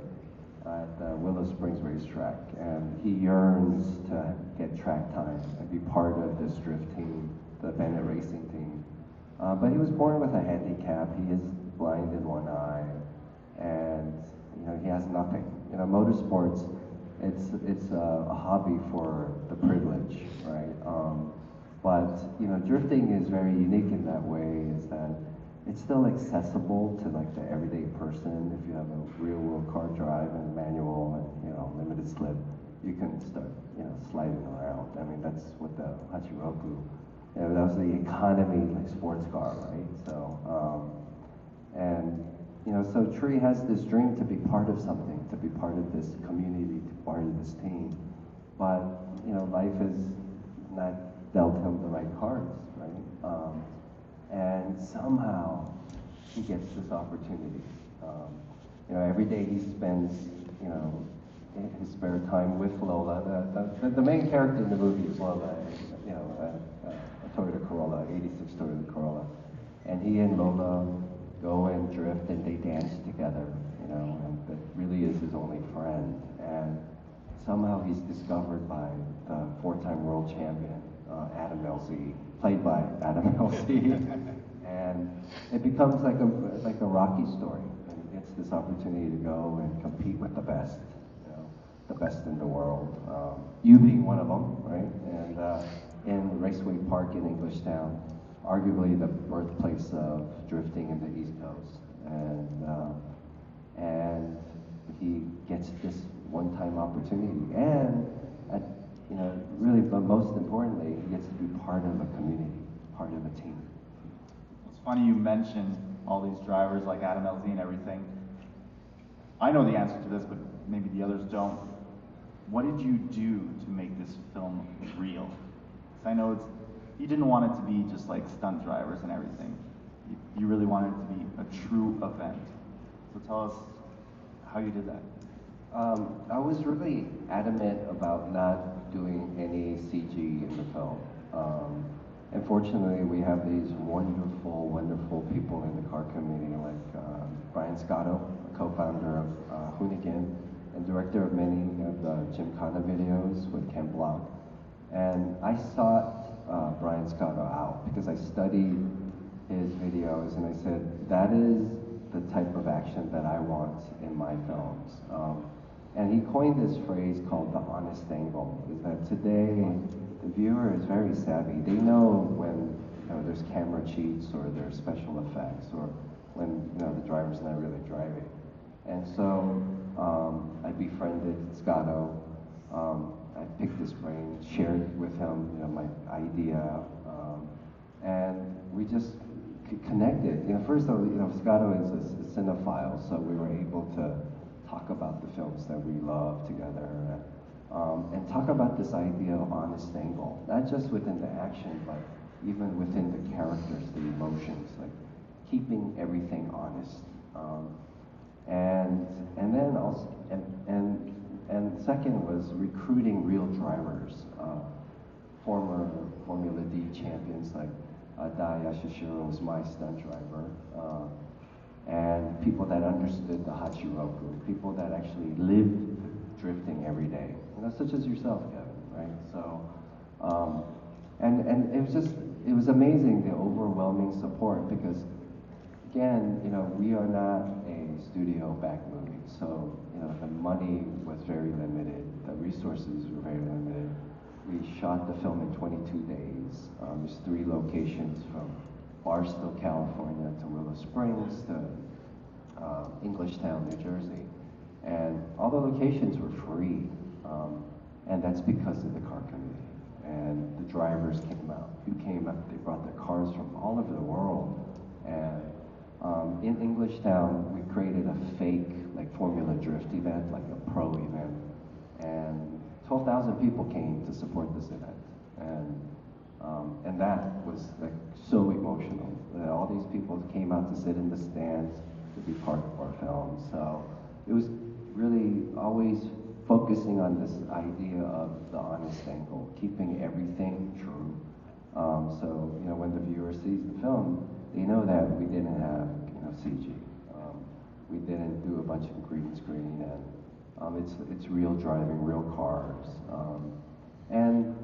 at the Willow Springs racetrack, and he yearns to get track time and be part of this drift team, the Bennett racing team. But he was born with a handicap. He is blind in one eye, and you know, he has nothing. You know, motorsports, it's a hobby for the privileged, right? But you know, drifting is very unique in that way, is that it's still accessible to like the everyday person. If you have a real world car drive and manual and, you know, limited slip, you can start, you know, sliding around. I mean, that's what the Hachiroku, you know, that was the economy like sports car, right? So, and you know, so Tree has this dream to be part of something, to be part of this community, to be part of this team. But you know, life has not dealt him the right cards, right? And somehow he gets this opportunity. You know, every day he spends, you know, his spare time with Lola. The main character in the movie is Lola, you know, a Toyota Corolla, 86 Toyota Corolla. And he and Lola go and drift and they dance together, you know, and that really is his only friend. And somehow he's discovered by the four-time world champion, Adam LZ, played by Adam LZ. And it becomes like a Rocky story. And he gets this opportunity to go and compete with the best, you know, the best in the world. You being one of them, right? And in Raceway Park in Englishtown, arguably the birthplace of drifting in the East Coast. And he gets this one-time opportunity. And, you know, really, but most importantly, he gets to be part of a community, part of a team. It's funny you mentioned all these drivers like Adam LZ and everything. I know the answer to this, but maybe the others don't. What did you do to make this film real? 'Cause I know you didn't want it to be just like stunt drivers and everything. You really wanted it to be a true event. So tell us how you did that. I was really adamant about not doing any CG in the film. Unfortunately, we have these wonderful, wonderful people in the car community like Brian Scotto, co-founder of Hoonigan and director of many of the Gymkhana videos with Ken Block. And I sought Brian Scotto out because I studied his videos and I said, that is the type of action that I want in my films. And he coined this phrase called the honest angle, is that today the viewer is very savvy. They know when there's camera cheats or there's special effects or when the driver's not really driving. And so I befriended Scotto. I picked his brain, shared with him my idea, and we just connected. First though, Scotto is a cinephile, so we were able to talk about the films that we love together, and talk about this idea of honest angle, not just within the action, but even within the characters, the emotions, like keeping everything honest. And then also, and second was recruiting real drivers, former Formula D champions like Dai Yasushiro was my stunt driver, and people that understood the Hachiroku, people that actually lived drifting every day, such as yourself, Kevin, right? So, and it was amazing, the overwhelming support, because again, we are not a studio-backed movie, so the money was very limited, the resources were very limited. We shot the film in 22 days. There's 3 locations from Barstow, California to Willow Springs to Englishtown, New Jersey. And all the locations were free. And that's because of the car community. And the drivers came out. They brought their cars from all over the world. And in Englishtown, we created a fake Formula Drift event, like a pro event. And 12,000 people came to support this event, and that was so emotional. All these people came out to sit in the stands to be part of our film. So it was really always focusing on this idea of the honest angle, keeping everything true. So when the viewer sees the film, they know that we didn't have CG. We didn't do a bunch of green screen, and it's real driving, real cars. And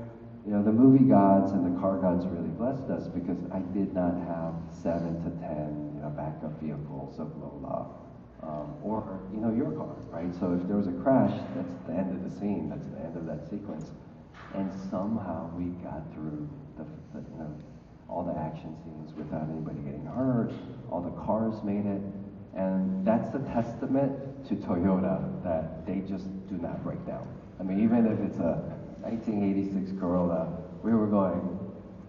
the movie gods and the car gods really blessed us because I did not have 7 to 10 backup vehicles of Lola, or your car, right? So if there was a crash, that's the end of the scene, that's the end of that sequence. And somehow we got through all the action scenes without anybody getting hurt. All the cars made it. And that's a testament to Toyota that they just do not break down. I mean, even if it's a 1986 Corolla, we were going,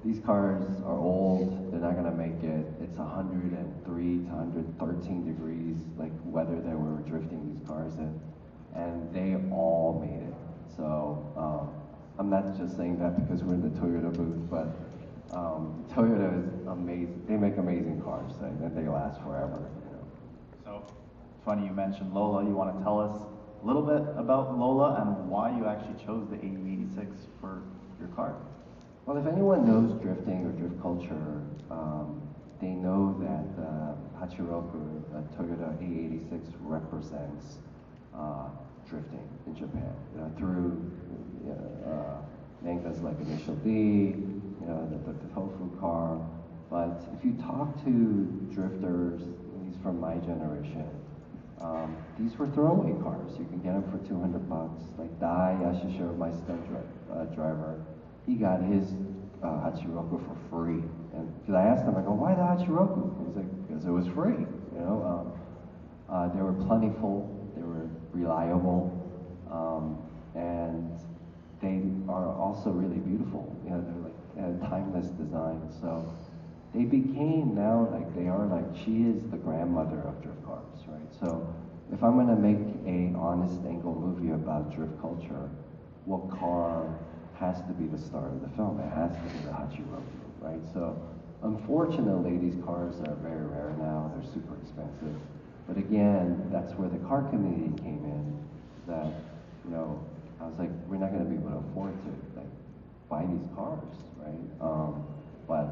these cars are old, they're not gonna make it. It's 103 to 113 degrees, weather that we were drifting these cars in, and they all made it. So I'm not just saying that because we're in the Toyota booth, but Toyota is amazing. They make amazing cars, and they last forever. So, funny you mentioned Lola. You want to tell us a little bit about Lola and why you actually chose the AU86 for your car. Well, if anyone knows drifting or drift culture, they know that Hachiroku, Toyota A86 represents drifting in Japan. Through mangas like Initial D, the tofu car. But if you talk to drifters, at least from my generation, these were throwaway cars. You can get them for $200. Like Dai Yashisho, my stunt driver, he got his Hachiroku for free. And because I asked him, I go, why the Hachiroku? He's like, because it was free. They were plentiful, they were reliable, and they are also really beautiful. They're like timeless design. So they became now she is the grandmother of drift cars, right? So if I'm gonna make a honest angle movie about drift culture, what car has to be the star of the film? It has to be the Hachiroku, right? So unfortunately, these cars are very rare now. They're super expensive. But again, that's where the car community came in. That I was like, we're not gonna be able to afford to buy these cars, right? But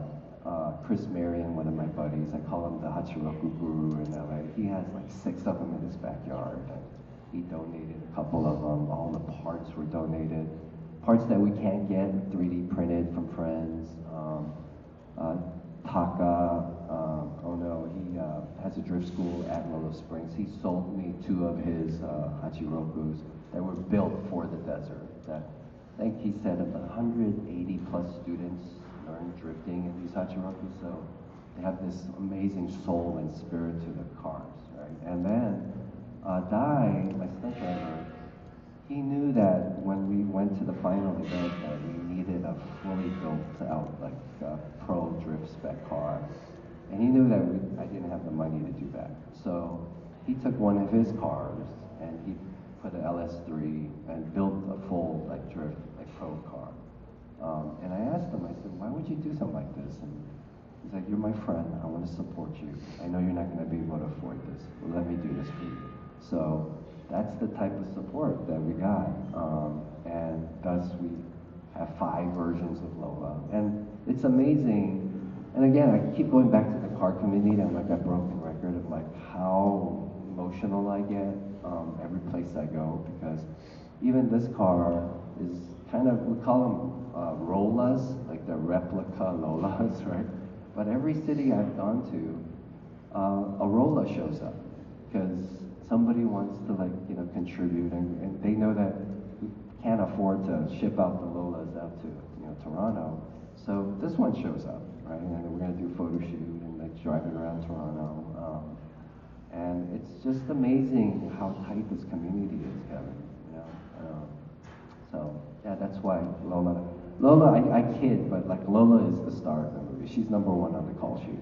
Chris Marion, one of my buddies, I call him the Hachiroku guru in LA. He has like 6 of them in his backyard. And he donated a couple of them. All the parts were donated. Parts that we can't get 3D printed from friends. Taka, he has a drift school at Willow Springs. He sold me 2 of his Hachirokus that were built for the desert. That I think he said about 180 plus students learn drifting in these Hachirokus, so they have this amazing soul and spirit to the cars, right? And then Dai, my stunt driver, he knew that when we went to the final event that we needed a fully built out pro drift spec car, and he knew that I didn't have the money to do that. So he took one of his cars and he put an LS3 and built a full drift pro car. And I asked him, I said, why would you do something like this? And he's like, you're my friend, I want to support you. I know you're not going to be able to afford this, but let me do this for you. So that's the type of support that we got. And thus we have 5 versions of Lola. And it's amazing. And again, I keep going back to the car community. I'm like a broken record of how emotional I get every place I go, because even this car is kind of, we call them Rolas, like the replica Lolas, right? But every city I've gone to, a Rola shows up because somebody wants to contribute, and they know that we can't afford to ship out the Lolas out to Toronto. So this one shows up, right? And we're gonna do a photo shoot and driving around Toronto. And it's just amazing how tight this community is, Kevin. So yeah, that's why Lola. I kid, but Lola is the star of the movie. She's #1 on the call sheet.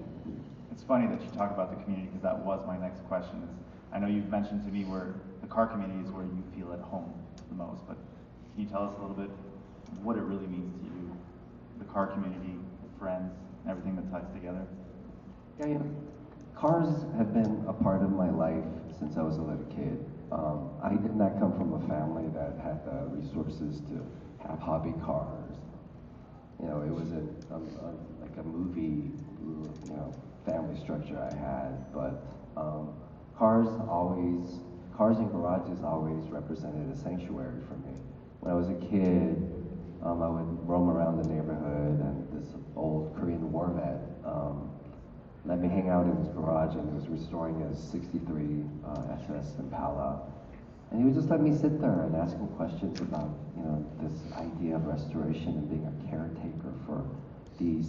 It's funny that you talk about the community, because that was my next question. I know you've mentioned to me where the car community is where you feel at home the most, but can you tell us a little bit what it really means to you, the car community, the friends, everything that ties together? Yeah, cars have been a part of my life since I was a little kid. I did not come from a family that had the resources to have hobby cars. It was a movie, family structure I had, but cars and garages always represented a sanctuary for me. When I was a kid, I would roam around the neighborhood, and this old Korean war vet let me hang out in his garage, and he was restoring his '63 SS Impala. And he would just let me sit there and ask him questions about, this idea of restoration and being a caretaker for these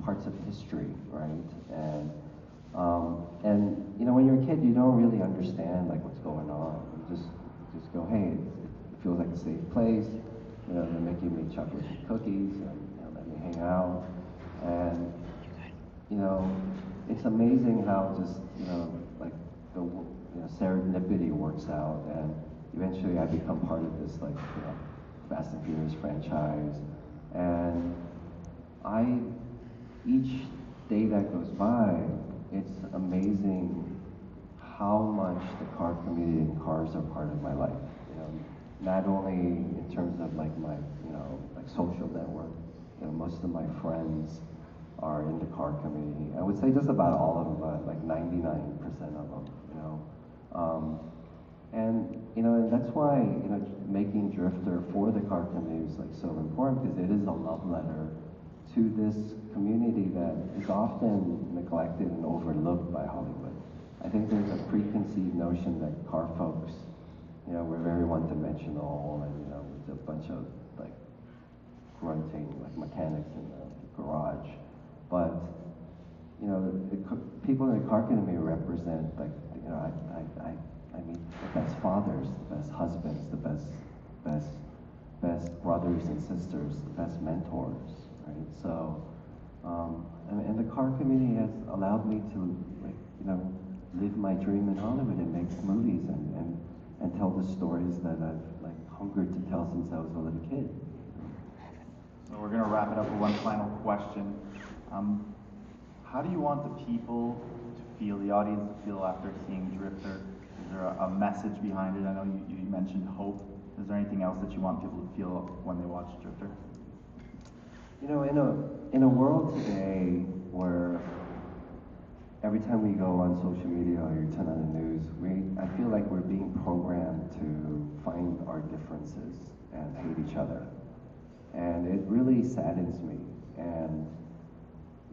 parts of history, right? And when you're a kid, you don't really understand what's going on. You just go, hey, it feels like a safe place. They're making me chocolate chip cookies, and let me hang out. And it's amazing how just the serendipity works out, and eventually I become part of this Fast and Furious franchise. And each day that goes by, it's amazing how much the car community and cars are part of my life. You know, not only in terms of like my, you know, like social network. You know, most of my friends are in the car community. I would say just about all of them, like 99% of them. You know, and you know, and that's why, you know, making Drifter for the car community is like so important, because it is a love letter to this community that is often neglected and overlooked by Hollywood. I think there's a preconceived notion that car folks, you know, we're very one-dimensional, and you know, with a bunch of like grunting like mechanics in the garage. But you know, people in the car community represent, like, you know, I mean, the best fathers, the best husbands, the best brothers and sisters, the best mentors, right? So, and the car community has allowed me to, like, you know, live my dream in Hollywood and make movies and tell the stories that I've like hungered to tell since I was a little kid. So we're going to wrap it up with one final question. How do you want the people to feel, the audience to feel after seeing Drifter? Is there a message behind it? I know you mentioned hope. Is there anything else that you want people to feel when they watch Drifter? You know, in a world today where every time we go on social media or you turn on the news, I feel like we're being programmed to find our differences and hate each other. And it really saddens me. And,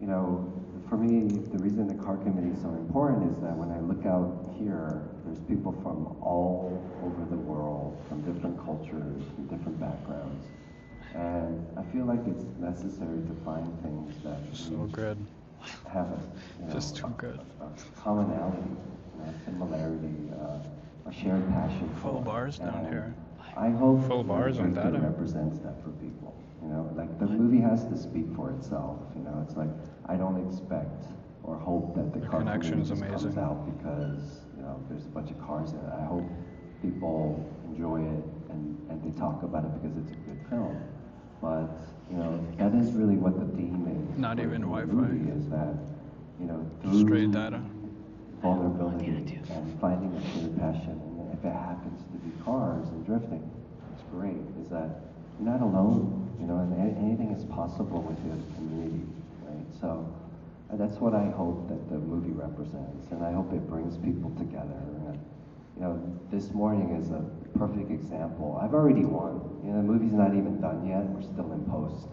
you know, for me, the reason the car community is so important is that when I look out here, there's people from all over the world, from different cultures, from different backgrounds. And I feel like it's necessary to find things that so good. Have a, you know, just too good. A commonality, you know, similarity, a shared passion. Full bars down here. I hope full bars on that represents that for people. You know, like the movie has to speak for itself. You know, it's like I don't expect or hope that the car connection is community amazing. comes out because, you know, there's a bunch of cars in it. I hope people enjoy it and they talk about it because it's a good film. But you know, that is really what the theme is. Not even Wi-Fi. Movie is that, you know, through straight data, vulnerability, and finding a shared passion, and if it happens to be cars and drifting, it's great. Is that you're not alone, you know, and anything is possible within the community, right? So that's what I hope that the movie represents, and I hope it brings people together. And, you know, this morning is a perfect example. I've already won. You know, the movie's not even done yet. We're still in post.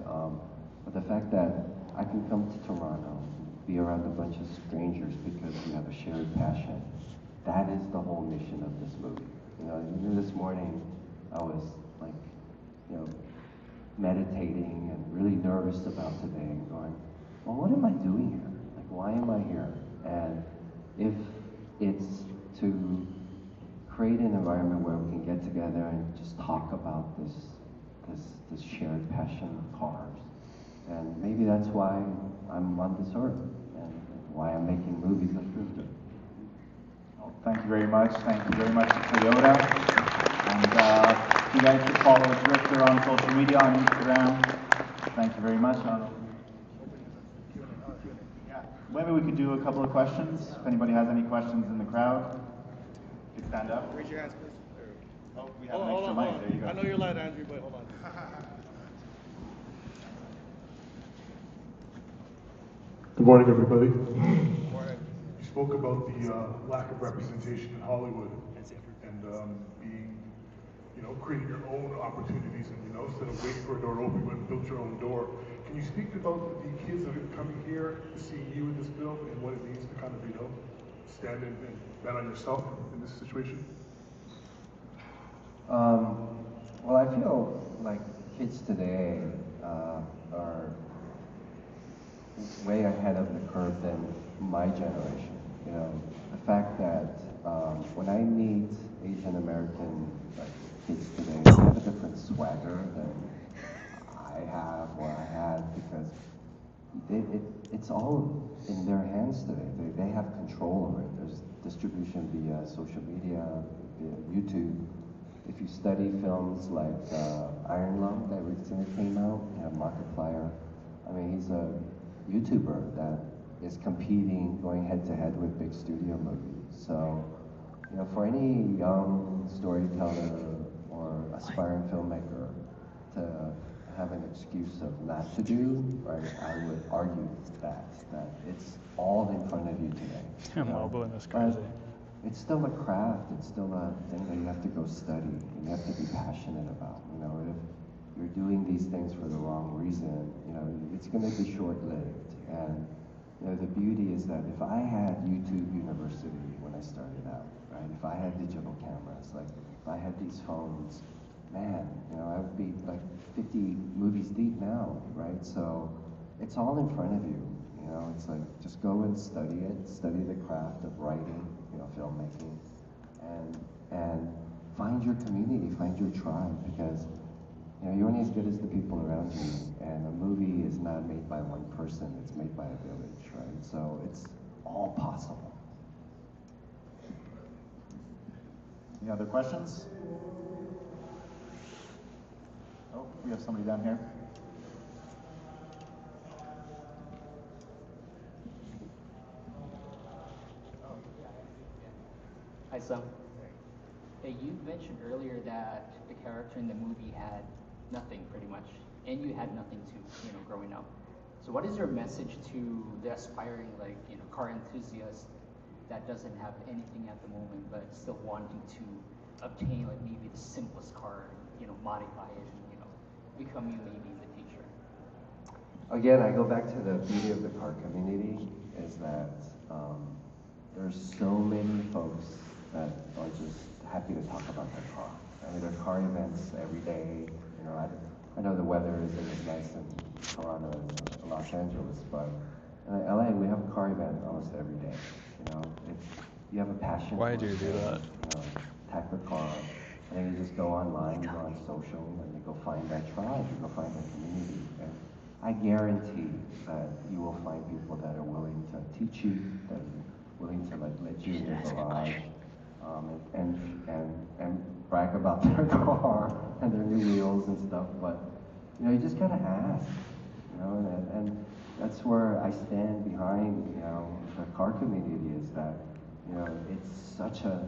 But the fact that I can come to Toronto, be around a bunch of strangers because we have a shared passion, that is the whole mission of this movie. You know, this morning I was like, you know, meditating and really nervous about today and going, well, what am I doing here? Like, why am I here? And if it's to create an environment where we can get together and just talk about this shared passion of cars. And maybe that's why I'm on this earth and why I'm making movies like Drifter. Well, thank you very much. Thank you very much to Toyota. And you guys can follow Drifter on social media, on Instagram. Thank you very much. Maybe we could do a couple of questions. If anybody has any questions in the crowd, you could stand up. Raise your hands, please. Oh, we have an extra mic. There you go. I know you're loud, Andrew, but hold on. Good morning, everybody. Good morning. You spoke about the lack of representation in Hollywood and being, you know, creating your own opportunities and, you know, instead of waiting for a door to open, you went and built your own door. Can you speak about the kids that are coming here to see you in this film and what it means to kind of, you know, stand and bet on yourself in this situation? Well, I feel like kids today are way ahead of the curve than my generation. You know, the fact that when I meet Asian American kids today, they have a different swagger than I have or I had, because it's all in their hands today. They have control over it. There's distribution via social media, via YouTube. If you study films like Iron Lung that recently came out, you have Markiplier. I mean, he's a YouTuber that is competing, going head to head with big studio movies. So, you know, for any young storyteller or aspiring filmmaker to have an excuse of not to do, right, I would argue that it's all in front of you today. Yeah, mobile is crazy. It's still a craft, it's still a thing that you have to go study, and you have to be passionate about. You know, if you're doing these things for the wrong reason, you know, it's gonna be short-lived. And, you know, the beauty is that if I had YouTube University when I started out, right, if I had digital cameras, like, if I had these phones, man, you know, I would be like 50 movies deep now, right? So it's all in front of you, you know, it's like, just go and study it, study the craft of writing, you know, filmmaking, and find your community, find your tribe, because, you know, you're only as good as the people around you, and a movie is not made by one person, it's made by a village, right? So it's all possible. Any other questions? Oh, we have somebody down here. Hi, Sung. Hey, you mentioned earlier that the character in the movie had nothing, pretty much, and you had nothing too, you know, growing up. So what is your message to the aspiring, like, you know, car enthusiast that doesn't have anything at the moment, but still wanting to obtain, like, maybe the simplest car, you know, modify it, and, you know, become you maybe in the future? Again, I go back to the beauty of the car community is that there's so many folks that are just happy to talk about their car. I mean, there are car events every day. You know, I know the weather isn't as nice in Toronto as Los Angeles, but in LA we have a car event almost every day. You know, you have a passion. Why do you do that? You know, tack the car, and then you just go online, you go on social, and you go find that tribe, you go find that community. And I guarantee that you will find people that are willing to teach you, that are willing to, like, let you in their garage, and brag about their car and their new wheels and stuff. But, you know, you just gotta ask, you know, and that's where I stand behind, you know, the car community, is that, you know, it's such a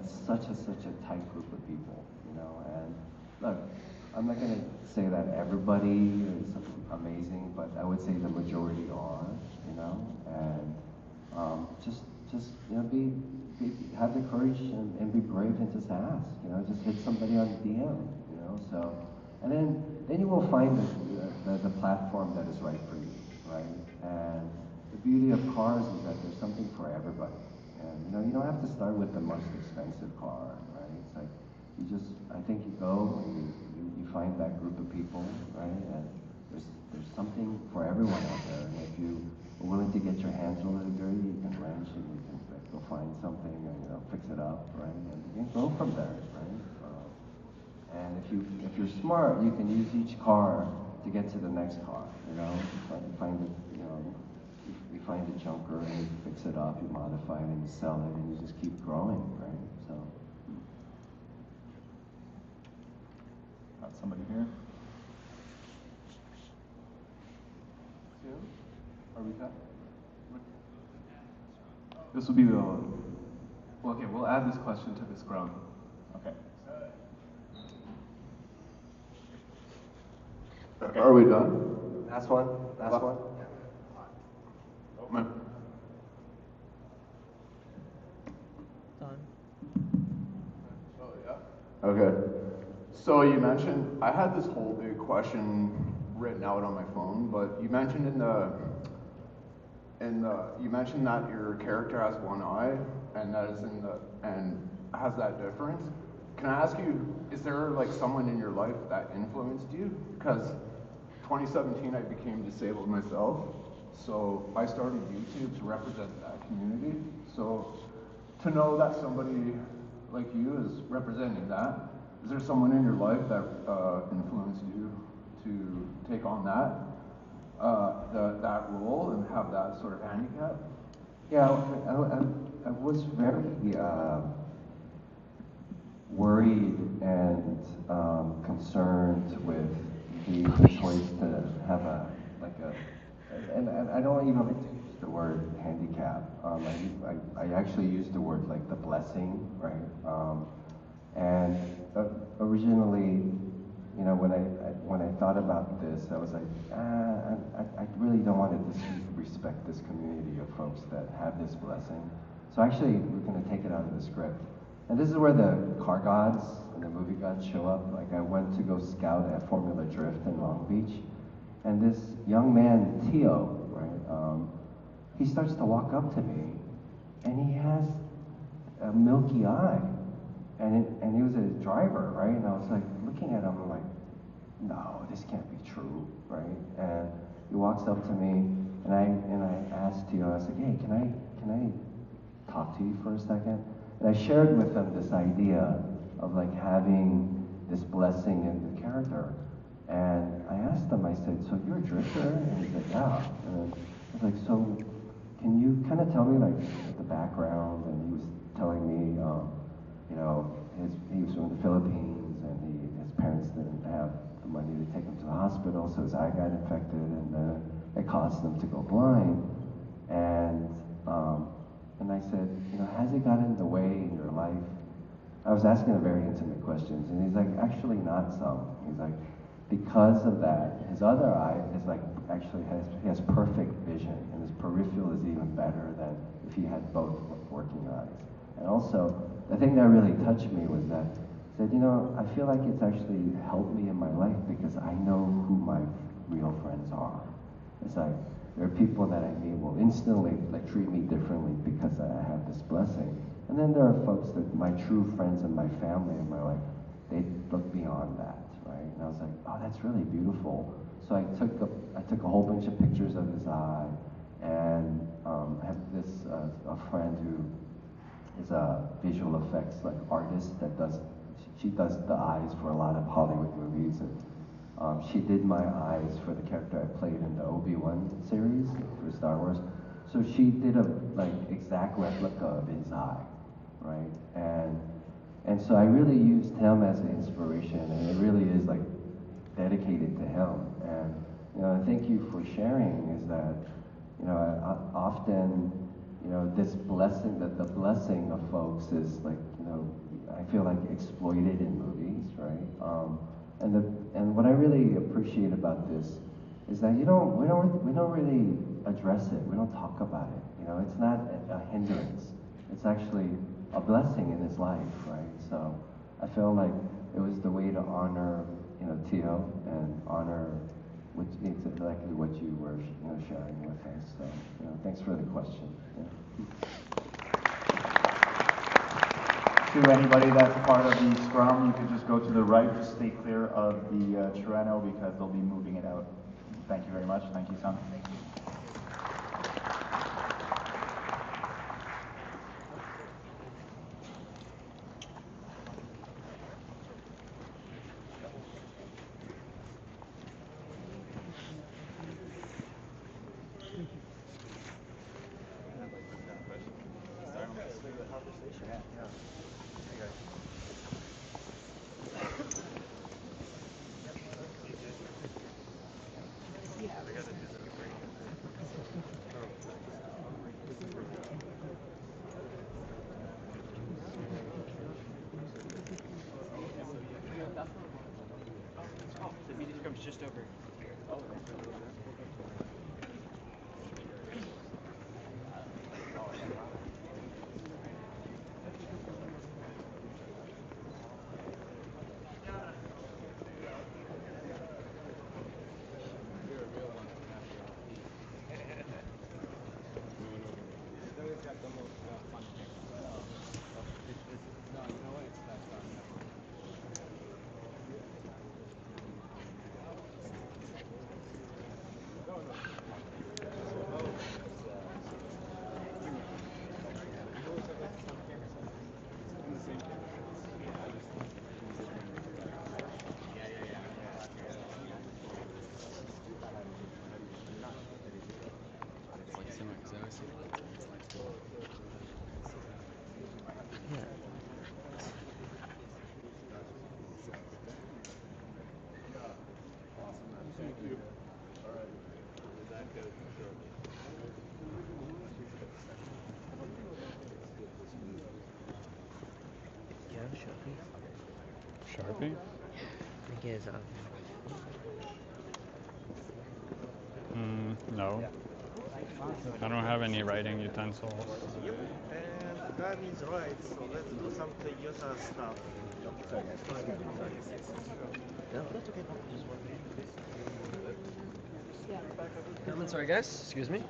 tight group of people, you know. And look, I'm not gonna say that everybody is amazing, but I would say the majority are, you know. And just you know, have the courage and be brave and just ask, you know, just hit somebody on the DM, you know. So, and then you will find the platform that is right for you, right? And the beauty of cars is that there's something for everybody. And, you know, you don't have to start with the most expensive car, right? It's like, I think you go and you find that group of people, right? And there's something for everyone out there. And if you are willing to get your hands a little dirty, you can wrench and you can, like, go find something and, you know, fix it up, right? And you can go from there, right? And if you're smart, you can use each car to get to the next car, you know? You find it, you know, you find a junker and you fix it up, you modify it and you sell it and you just keep growing, right? So. Got somebody here. Are we cut? This will be the, well, okay, we'll add this question to this ground. Okay. Are we done? Last one? Last one? Man. Done. Oh, yeah? Okay. So you mentioned, I had this whole big question written out on my phone, but you mentioned you mentioned that your character has one eye, and that is and has that difference. Can I ask you, is there, like, someone in your life that influenced you? Because 2017 I became disabled myself, so I started YouTube to represent that community. So to know that somebody like you is representing that, is there someone in your life that influenced you to take on that role and have that sort of handicap? Yeah, I was very worried and concerned with the choice to have and I don't even like to use the word handicap. I actually used the word like the blessing, right? And originally, you know, when I thought about this, I was like, I really don't want to disrespect this community of folks that have this blessing. So actually, we're going to take it out of the script. And this is where the car gods and the movie gods show up. Like I went to go scout at Formula Drift in Long Beach, and this young man, Tio, right, he starts to walk up to me, and he has a milky eye. And he was a driver, right? And I was like looking at him, I'm like, no, this can't be true, right? And he walks up to me, and I asked Tio, I was like, hey, can I talk to you for a second? And I shared with him this idea of like having this blessing in the character. And I asked him, I said, so you're a drifter? And he said, yeah. And I was like, so can you kind of tell me like the background? And he was telling me, you know, he was from the Philippines, and his parents didn't have the money to take him to the hospital, so his eye got infected, and it caused him to go blind. And I said, you know, has it gotten in the way in your life? I was asking him very intimate questions, and he's like, actually not some. He's like, because of that, his other eye is like, actually he has perfect vision, and his peripheral is even better than if he had both working eyes. And also, the thing that really touched me was that he said, you know, I feel like it's actually helped me in my life because I know who my real friends are. It's like, there are people that I meet will instantly like treat me differently because I have this blessing. And then there are folks that my true friends and my family in my life, they look beyond that, right? And I was like, oh, that's really beautiful. So I took a whole bunch of pictures of his eye, and I have this a friend who is a visual effects like artist that she does the eyes for a lot of Hollywood movies, and she did my eyes for the character I played in the Obi-Wan series for Star Wars. So she did a like exact replica of his eye, right? And so I really used him as an inspiration, and it really is like dedicated to him. And you know, thank you for sharing. Is that you know often you know this blessing, that the blessing of folks is like you know I feel like exploited in movies, right? And what I really appreciate about this is that we don't really address it. We don't talk about it. You know, it's not a hindrance. It's actually a blessing in his life, right? So I feel like it was the way to honor, you know, Tio and honor exactly what you were, you know, sharing with us. So, you know, thanks for the question. Yeah. To anybody that's part of the scrum, you can just go to the right, just stay clear of the Trueno because they'll be moving it out. Thank you very much. Thank you, Sung. Thank you. Sharpie? I think it's No. I don't have any writing utensils. And that is right, so let's do some Toyota stuff. No, that's okay. Just one minute. I'm sorry, guys. Excuse me.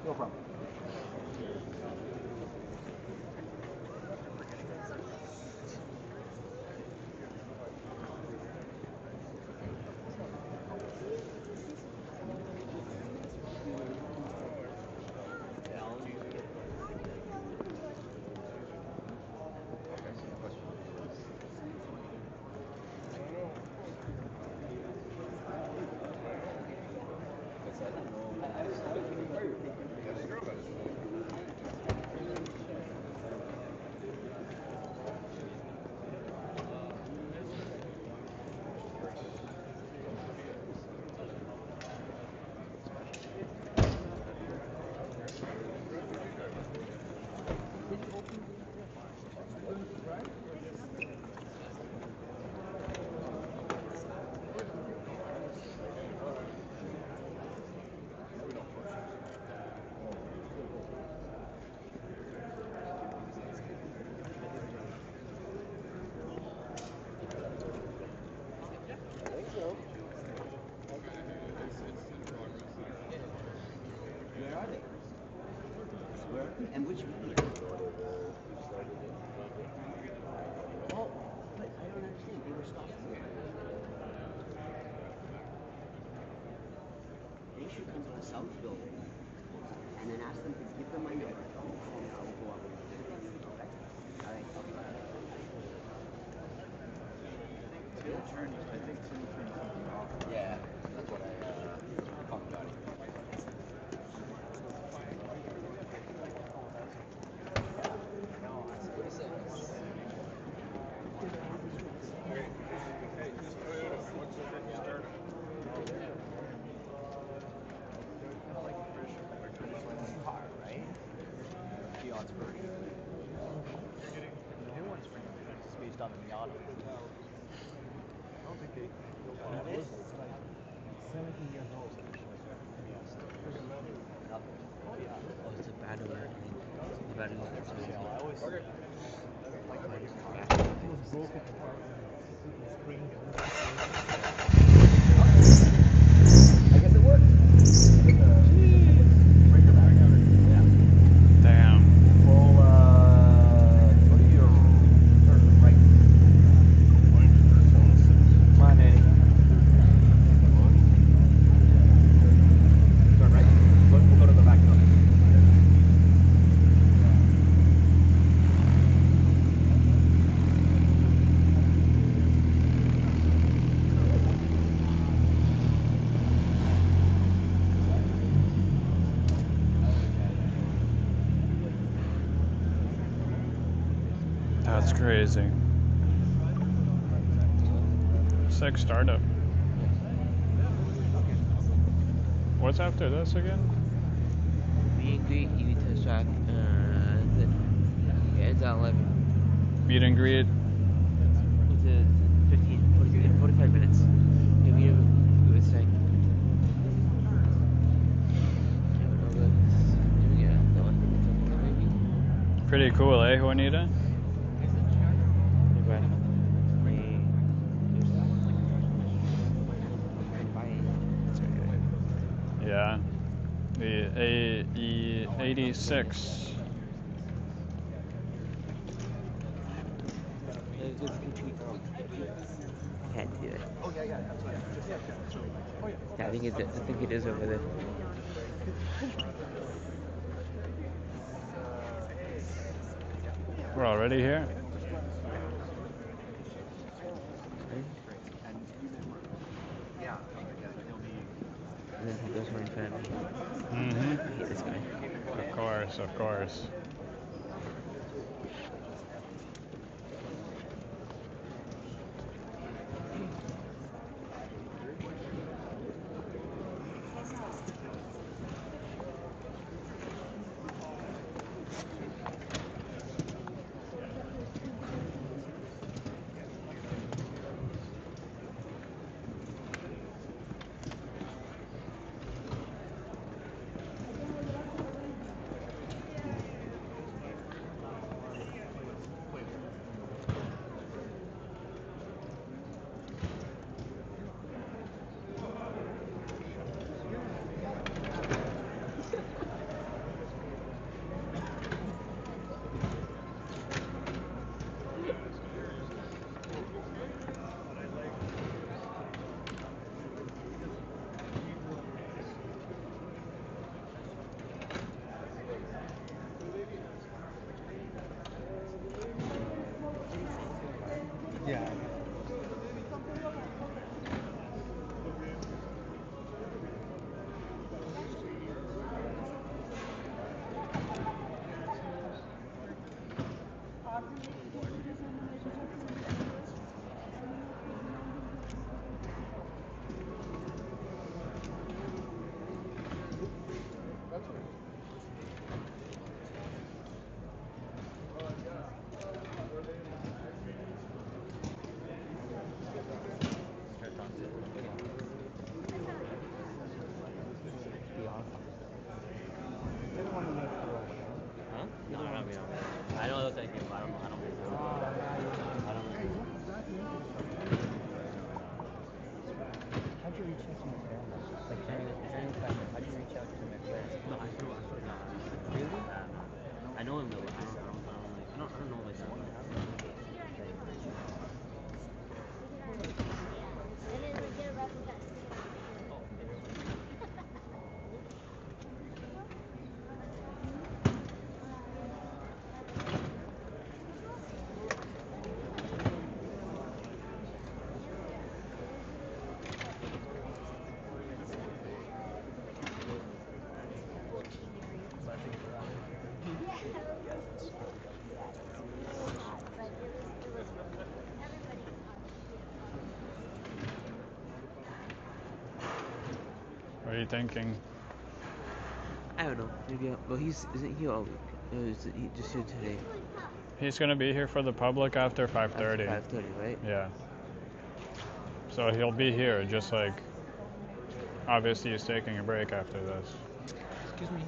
No problem. And which one? Oh, but I don't understand. They were stopped here. They should come to the south building and then ask them to give them my number. And I'll go up. Okay? All right. I think two turned something off. Yeah, that's what I talked about. Based on the Miata. I don't think they built that. It's like 17 years old. Oh, it's a battery. The battery is I always okay. it was broken apart. The screen. I guess it worked. Damn. Well, go to your right. Come on, Eddie. Turn right. We'll go to the back door. That's crazy. Sick startup. What's after this again? Meet and greet, EV test track, yeah, it's at 11. Meet and greet. It's a 45 minutes. Yeah, we do it saying. Yeah, that one. Maybe. Pretty cool, eh, Juanita? Yeah, the AE86. Can't do it. Oh yeah, that's right. Yeah, I think it is over there. We're already here. Yeah, he'll be. And then he goes for infinity. Mm-hmm. I hate this guy. Of course, of course. Yeah. Huh? No, we don't. I know they'll take him, but I don't think so. I don't think so. How'd you reach out to my parents? Like, is there any question? How'd you reach out to my parents? No, I still no. Really? I know him though. I don't know my son. What are you thinking? I don't know. Maybe. Well, isn't he all week? Or is he just here today? He's gonna be here for the public after 5:30. After 5:30, right? Yeah. So he'll be here, just like. Obviously, he's taking a break after this. Excuse me.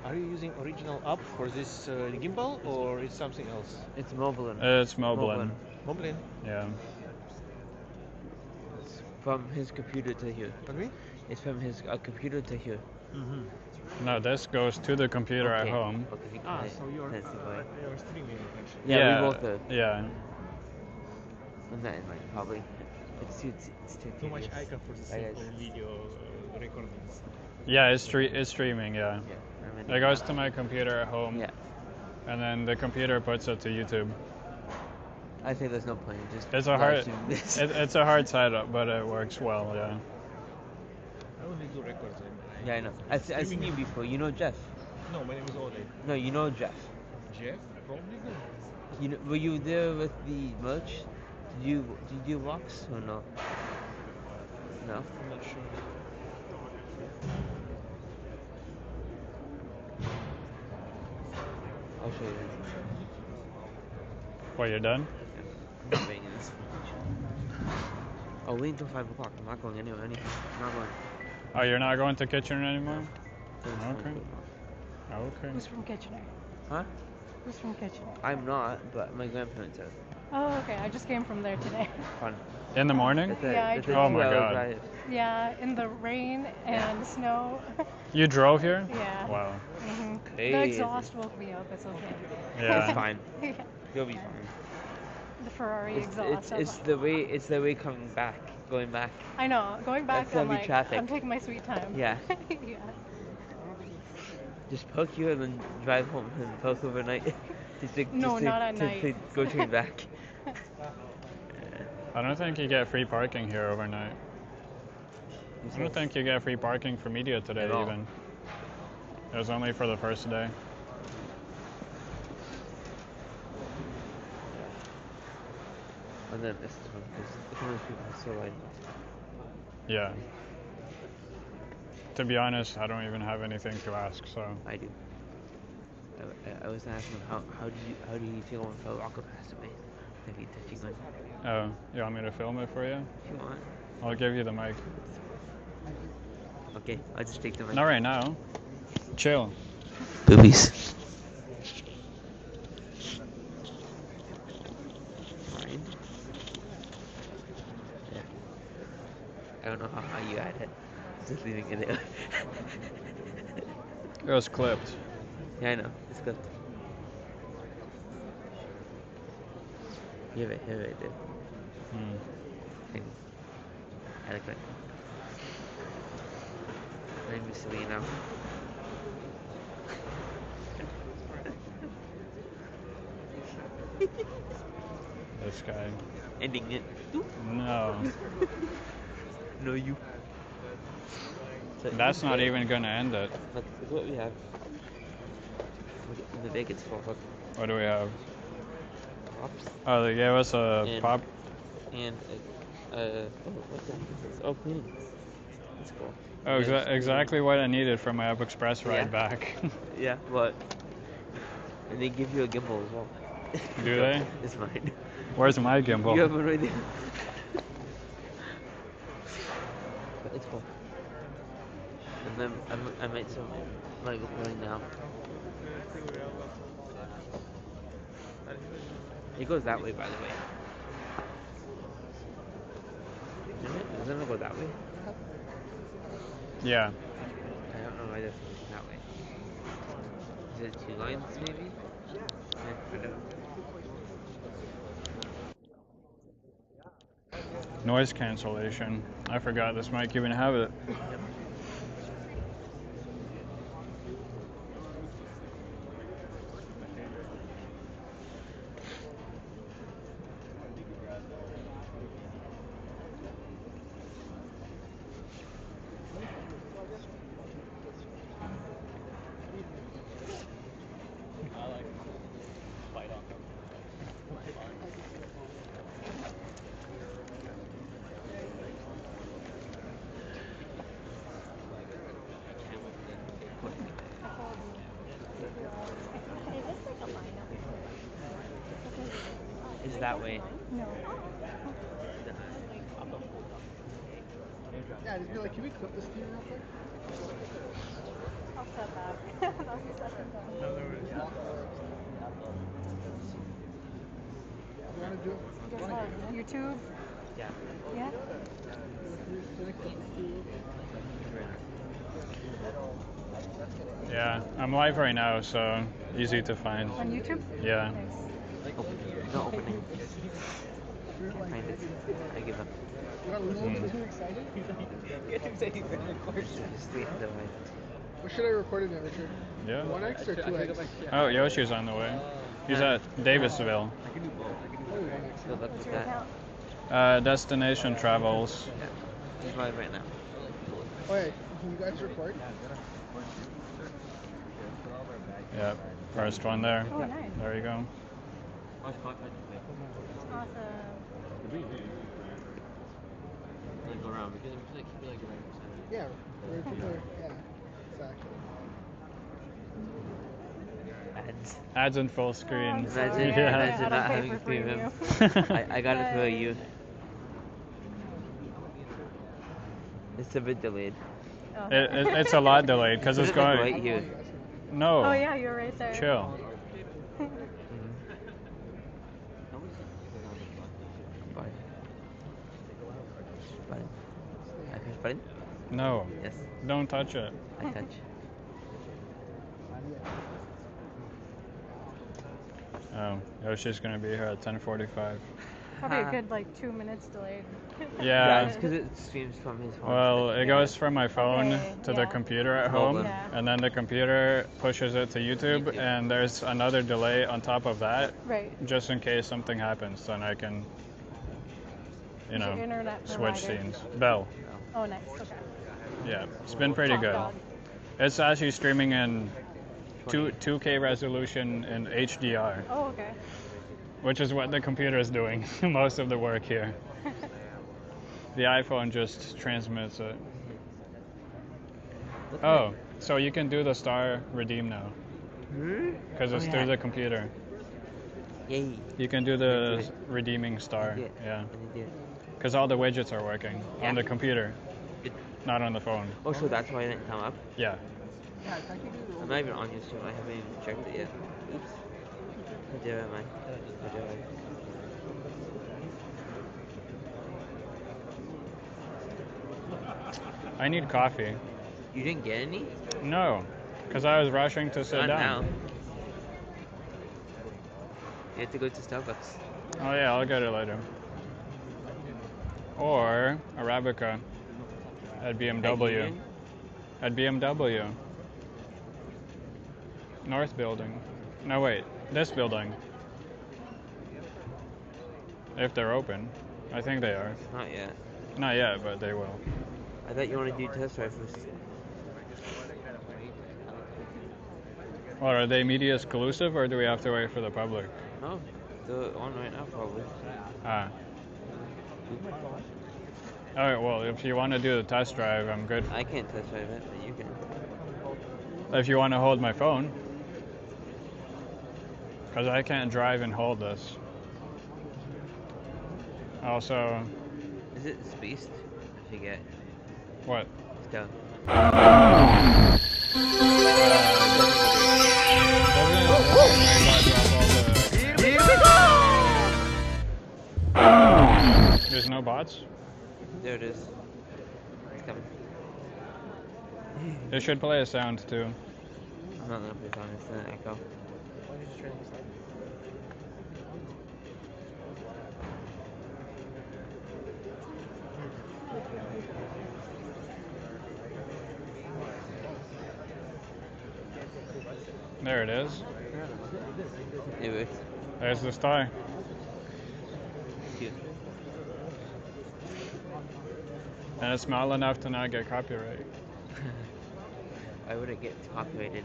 Are you using original app for this gimbal or is something else? It's Moblin. It's Moblin. Moblin? Yeah. It's from his computer to here. Pardon me? It's from his computer to here. Mm-hmm. No, this goes to the computer at Okay. home. Okay. Ah, so you're That's why. streaming actually. Yeah, we both are. Yeah. And that might probably. It's too Too much tedious. icon for the simple video recordings. Yeah, it's streaming. Yeah. Yeah. It goes to my computer at home. Yeah. And then the computer puts it to YouTube. I think there's no point. Just It's a hard. live stream this. It's a hard setup, but it works well. Yeah. I only do records. Yeah, I know. I've seen you before. You know Jeff? No, my name is Ode. No, you know Jeff. Jeff? Probably good. You know, were you there with the merch? Did you do walks or no? No. I'm not sure. I'll show you. Well, you're done? I'm not banging this. I'll wait until 5 o'clock. I'm not going anywhere. I'm not going. Oh, you're not going to Kitchener anymore? Okay. Okay. Who's from Kitchener? Huh? Who's from Kitchener? I'm not, but my grandparents are. Oh, okay. I just came from there today. Fun. In the morning? Yeah, I It's a drove. Oh my 2-hour God. drive. Yeah, in the rain and snow. You drove here? Yeah. Wow. hmm The Crazy. exhaust woke me up. It's okay. Yeah. It's fine. Yeah. You'll be fine. The Ferrari exhaust. It's the way coming back, going back. I know. Going back, That's heavy I'm like, traffic. I'm taking my sweet time. Yeah. Yeah. Just poke you and then drive home and poke overnight. No, not at to night. go train back. I don't think you get free parking here overnight. I don't think you get free parking for media today At all. even. It was only for the first day. And then this is one because some of those people are so lined up. Yeah. To be honest, I don't even have anything to ask, so. I do. I was asking him how do you feel when Phil Walker passed away? Have you touching on? Oh, you want me to film it for you? If you want. I'll give you the mic. Okay, I'll just take the mic. Not right now. Chill. Boobies. Fine. Yeah. I don't know how you add it. Just leaving it there. It was clipped. Yeah, I know. It's clipped. Here, right there. Hang on. I like that. I'm missing you now. This guy. Ending it. No. No, you. So That's not even gonna end it. Look what we have. The big it's full. Look. What do we have? Pops. Oh, they gave us a And- pop. And oh, what the heck is this? Oh, clean. That's cool. Oh, exactly what I needed for my Up Express ride Yeah. back. Yeah, but and they give you a gimbal as well. Do they? It's mine. Where's my gimbal? You have one right there. But it's cool. And then I might some like going down. It goes that way, by the way. Doesn't it go that way? Yeah. I don't know why that's that way. Is it 2 lines, maybe? Yeah, I don't know. Noise cancellation. I forgot this mic even have it. Is that way? No. Yeah, just be like, can we clip this to you real quick? I'll step back. That's the second time. You want to do it? Guess what? YouTube? Yeah. Yeah? Yeah, I'm live right now, so easy to find. On YouTube? Yeah. Thanks. No opening. Can't find it. I give up. You want to lose a little bit? Are you excited? Get excited for the course. Just leave the way. What should I record it in, Richard? Yeah. 1x or 2x? Oh, Yoshi's on the way. He's at Davisville. I can do both. Good luck with that. Destination Travels. Yeah. He's live right now. Oh, yeah. Can you guys record? Yep. First one there. Oh, nice. There you go. Awesome. Go around because I'm like right beside it. Yeah. Yeah. Exactly. Ads. Ads in full screen. Imagine, imagine not having premium. I got it through you. It's a bit delayed. Oh. It's a lot delayed because it's going. Right here. No. Oh yeah, you're right there. Chill. Button. I push button? No. Yes. Don't touch it. I touch. Oh, Yoshi's gonna be here at 10:45. Probably a good like 2 minutes delayed. Yeah. it's because it streams from his phone. Well, it goes from my phone Okay, to the yeah. computer at Well, home, yeah. and then the computer pushes it to YouTube, and there's another delay on top of that, Right. just in case something happens, then I can, you Who's your know, internet switch provider? scenes. Bell. Oh, nice. Okay. Yeah, it's been pretty Top good. dog. It's actually streaming in 2K resolution in HDR, Oh, okay. which is what the computer is doing most of the work here. The iPhone just transmits it. Oh, so you can do the star redeem now. Because it's through the computer. Yay. You can do the redeeming star. Yeah. Because all the widgets are working on the computer, not on the phone. Oh, so that's why it didn't come up? Yeah. I'm not even on YouTube. I haven't even checked it yet. Oops. I did it, man. I did it. I need coffee. You didn't get any? No, because I was rushing to sit Not down. now. You have to go to Starbucks. Oh yeah, I'll get it later. Or Arabica at BMW. At BMW. North building. No wait, this building. If they're open. I think they are. Not yet. Not yet, but they will. I thought you wanted to do test drive first. What, are they media exclusive or do we have to wait for the public? No, they're on right now probably. Ah. Alright, well, if you want to do the test drive, I'm good. I can't test drive it, but you can. If you want to hold my phone. Because I can't drive and hold this. Also... Is it spaced? I forget. What? Down. There's no bots? There it is. It's coming. It should play a sound too. I'm not gonna put it on, it's an echo. There it is. Anyway. There's the star. Cute. And it's small enough to not get copyright. Why would it get copyrighted?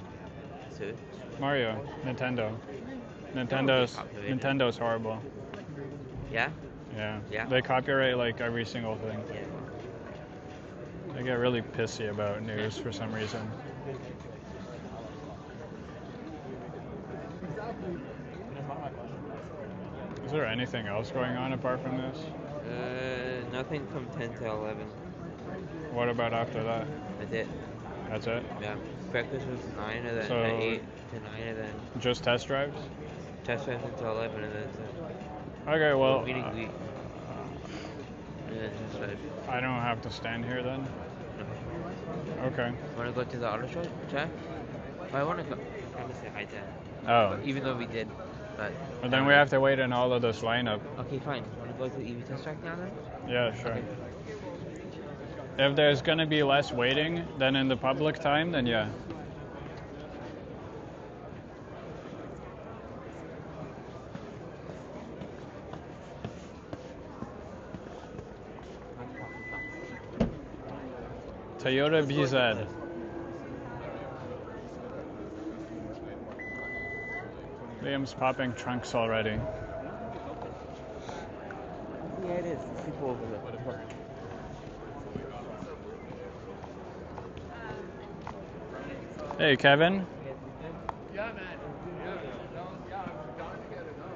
So Mario, Nintendo. Nintendo's horrible. Yeah? Yeah. Yeah. They copyright like every single thing. Yeah. They get really pissy about news for some reason. Is there anything else going on apart from this? Nothing from 10 to 11. What about after that? That's it. That's it? Yeah. Breakfast was 9 and then So, 8 to 9 and then just test drives? test drives until 11 and then that's it. Okay, well... Meeting week. And then test drive. I don't have to stand here then? No. Okay. Want to go to the auto show, Jack? I want to go. I'm to say hi to him. Oh. Even though we did. But then we have to wait in all of this lineup. Okay, fine. Want to go to the EV test track now then? Yeah, sure. Okay. If there's going to be less waiting than in the public time, then yeah. Toyota BZ. Liam's popping trunks already. Yeah, it is. It's people over there. Hey, Kevin. Yeah, man. Yeah, I'm down to get it done.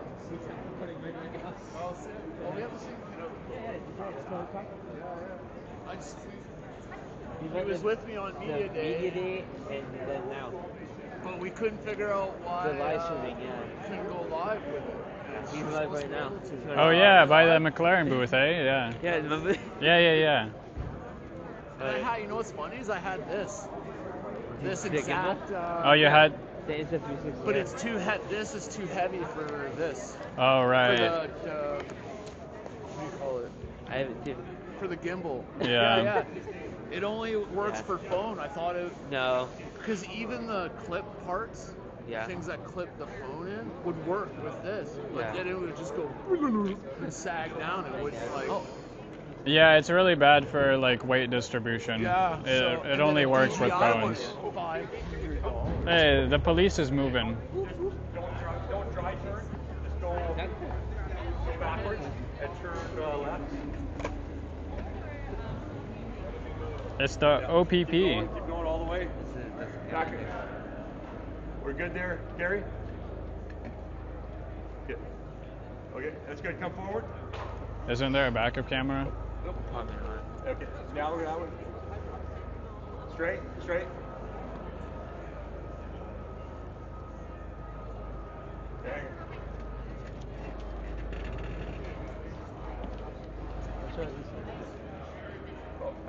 Well, we have to see, I just, he was with me on Media Day. Media Day and then now. But we couldn't figure out why. The live streaming, yeah. Couldn't go live with it. He's live right now. Oh yeah, by the McLaren booth, eh? Yeah. Yeah, remember? Yeah. And I had, you know what's funny is I had this. This The gimbal? exact. Oh, you had. It's a 360. But it's too this is too heavy for this. Oh right. For I haven't seen. For the gimbal. Yeah. yeah. It only works for phone. I thought it. No. Because even the clip parts, Yeah. things that clip the phone in, would work with this. But Yeah. then it would just go and sag down. It wouldn't like. Yeah, it's really bad for like weight distribution. Yeah. It only works with phones. $500. Hey, the police is moving. Don't drive turn. Just go backwards and turn left. It's the OPP. Keep going all the way. Back. We're good there, Gary? Good. Okay, that's good. Come forward. Isn't there a backup camera? Nope. Okay, now we're that way. Straight, straight. Okay.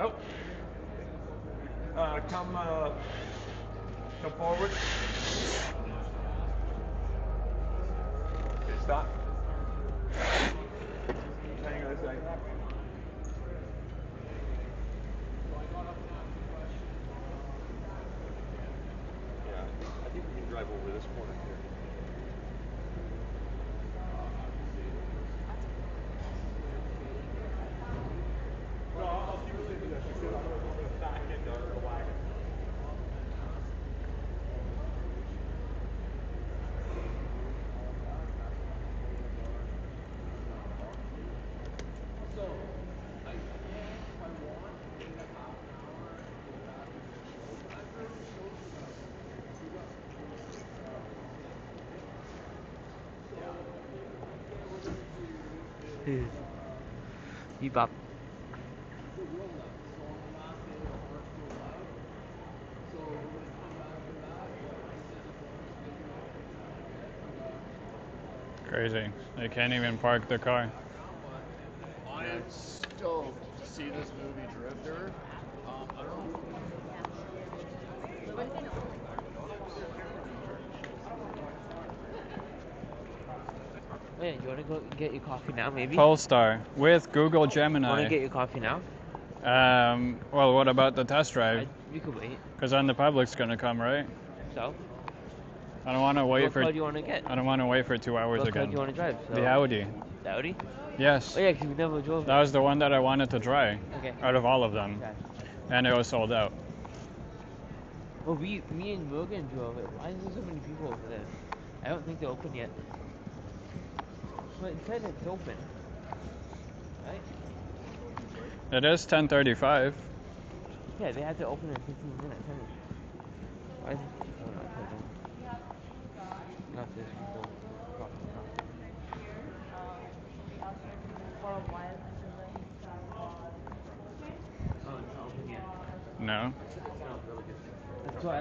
Oh. Come forward. Okay, stop. Hang on a second. Yeah, I think we can drive over this corner here. No, I'll see what they do. She said I'm going to go to the back end of the wagon. Bebop. Crazy. They can't even park the car. I'm stoked to see this movie Drifter. I don't know. Wait, you want to go get your coffee now, maybe? Polestar with Google Gemini. Want to get your coffee now? Well, what about the test drive? You could wait. Because then the public's gonna come, right? So? I don't want to wait What for. car do you want to get? I don't want to wait for 2 hours What again. car do you want to drive? So The Audi. The Audi? Yes. Oh yeah, because we never drove. That was the one that I wanted to try. Okay. Out of all of them. Okay. And it was sold out. Well, me and Morgan drove it. Why is there so many people over there? I don't think they're open yet. But it said it's open. Right? It is 10:35. Yeah, they had to open in 15 minutes. Why is it people not open? Not this people. Oh, it's not open yet. No. That's why.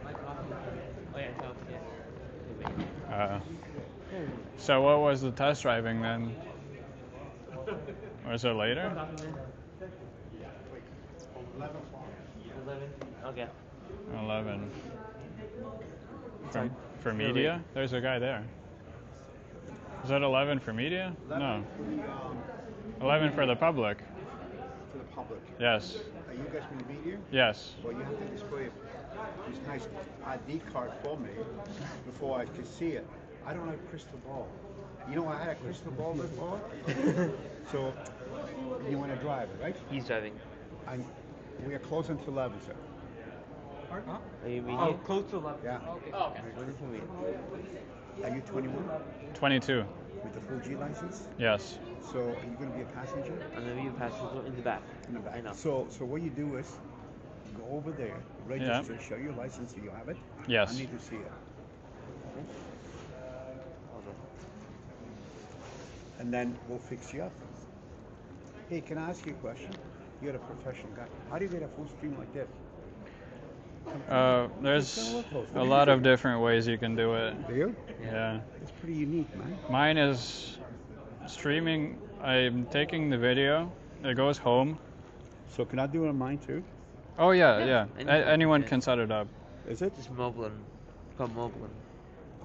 My coffee. Oh yeah, it's not open yet. So what was the test driving then? Was it later? 11. Okay. 11. For media? There's a guy there. Is that 11 for media? No. 11 for the public. For the public? Yes. Are you guys going to be here? Yes. Well, you have to display this nice ID card for me before I can see it. I don't have a crystal ball. You know, I had a crystal ball before. So, you want to drive it, right? He's driving. We are closing to 11, sir. Huh? Are you media? Oh, close to 11. Yeah. Okay. Oh, okay. What is media? Are you 21? 22. With the full G license? Yes. So, are you going to be a passenger? I'm going to be a passenger in the back. In the back. I know. So what you do is go over there, register, show your license. Do you have it? Yes. I need to see it. And then we'll fix you up. Hey, can I ask you a question? You're a professional guy. How do you get a full screen like this? There's a lot of different ways you can do it. Do you? Yeah. It's pretty unique, man. Mine is streaming. I'm taking the video. It goes home. So can I do it on mine too? Oh yeah. Anyone can set it up. Is it? Just Moblin. It's called Moblin.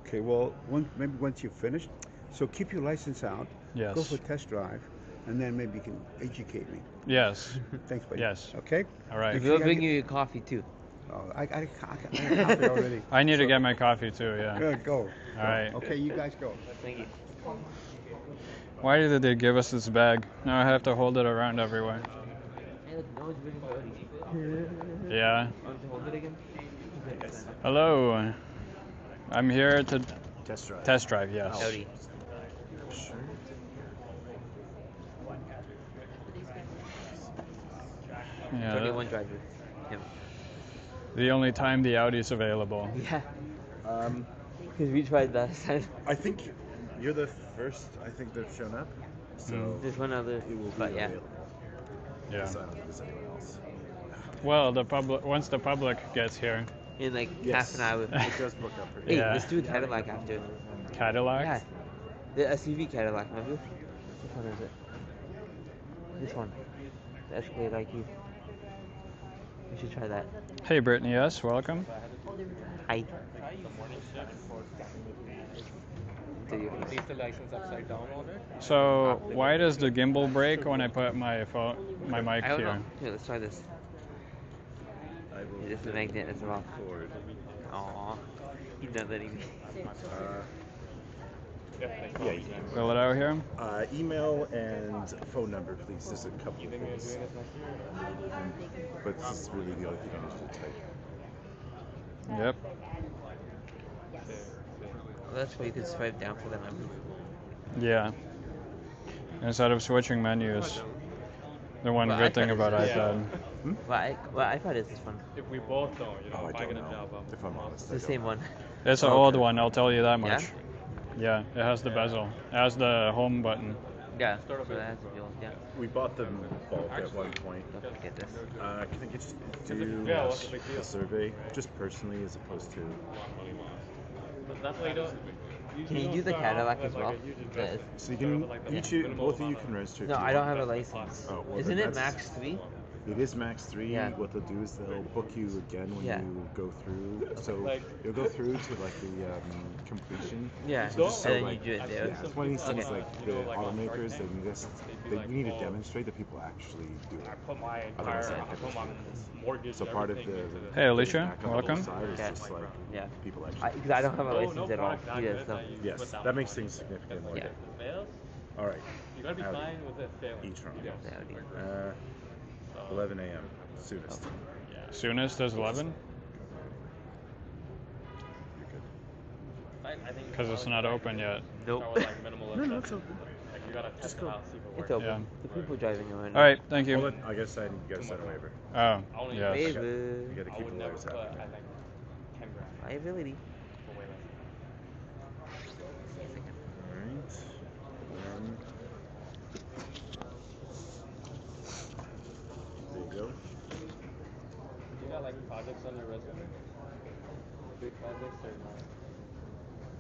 Okay, well, maybe once you've finished, so keep your license out. Yes. Go for a test drive. and then maybe you can educate me. Yes. Thanks, buddy. Yes. Okay? All right. If we'll bring you your coffee too. Oh, I got coffee already. I need to get my coffee too, yeah. Good, go. All right. Okay, you guys go. Thank you. Why did they give us this bag? Now I have to hold it around everywhere. Hey, look, no one's bringing Audi. Yeah. Want to hold it again? Hello. I'm here to Test drive. Test drive, yes. Audi. Sure. Yeah. Only one driver. Him. The only time the Audi's available. Yeah. Because we tried last time. I think you're the first. I think that's shown up. So There's one other. it will be But yeah. available. Yeah. So I don't think there's anyone else. Well, the public once the public gets here. In like Yes. half an hour. It does book up pretty Hey, Yeah. let's do a Cadillac after. Cadillac? Yeah. The SUV Cadillac, remember? Which one is it? This one. The Escalade IQ. We should try that. Hey Brittany, yes, welcome. Hi. Leave the license upside down on it. So why does the gimbal break when I put my mic I don't here? know. Here, let's try this. It's the magnet as well. Aww. He's not letting me. Yeah. You can. Fill it out here. Email and phone number, please. There's a couple of things. But this is really the only thing I need to type. Yep. Well, that's why you could swipe down for the number. Yeah. Instead of switching menus. The one Well, good thing iPad about is- iPad. Well, iPad is this one. If we both don't, you know, Oh, I if I don't get a know. job, If I'm honest, It's the same one. It's an Okay. old one, I'll tell you that Yeah? much. Yeah, it has the bezel. It has the home button. Yeah, so that's the deal. Yeah. We bought them bulk at one point. Don't forget this. Can I just do Yeah, what's the big deal? a survey, just personally, as opposed to? That's why you don't. Can you do the Cadillac as well? The- So you can, both of you can register. if No, you I don't want. have a license. Oh, well, Isn't then it that's- Max 3? It is Max 3. Yeah. What they'll do is they'll book you again when Yeah. you go through. So you'll go through to like the completion. Yeah, So just and then like, you do it there. Yeah, it's one of these things Okay. like the automakers. You need to demonstrate that people actually do it. Put my Otherwise, entire, they're I not put my gonna do it. mortgage. So part of everything the into Hey Alicia, back on the welcome. side is Yeah. just like Yeah. people actually. Because I don't have a license at all product either, document so. that you Yes, put down that the makes phone. things significantly more Yeah. difficult. Fails? All right. You gotta be Audi. fine with it failing. E-tron. Yes. Yeah, Audi. 11 a.m. soonest. Soonest is 11? I think Because it's not open yet. Nope. start with, like, minimal No, assessment. it's open. Like you gotta test it out, see if it works. It's open. Yeah. The people driving around. Alright, thank you. Hold on, I gotta sign. You gotta sign a waiver. Oh, Only yes. Waiver. You gotta I keep would the never waivers put, happening. I think, 10 grand Liability. for way less. Alright. There you go. You got like projects on your resume? Big projects or not?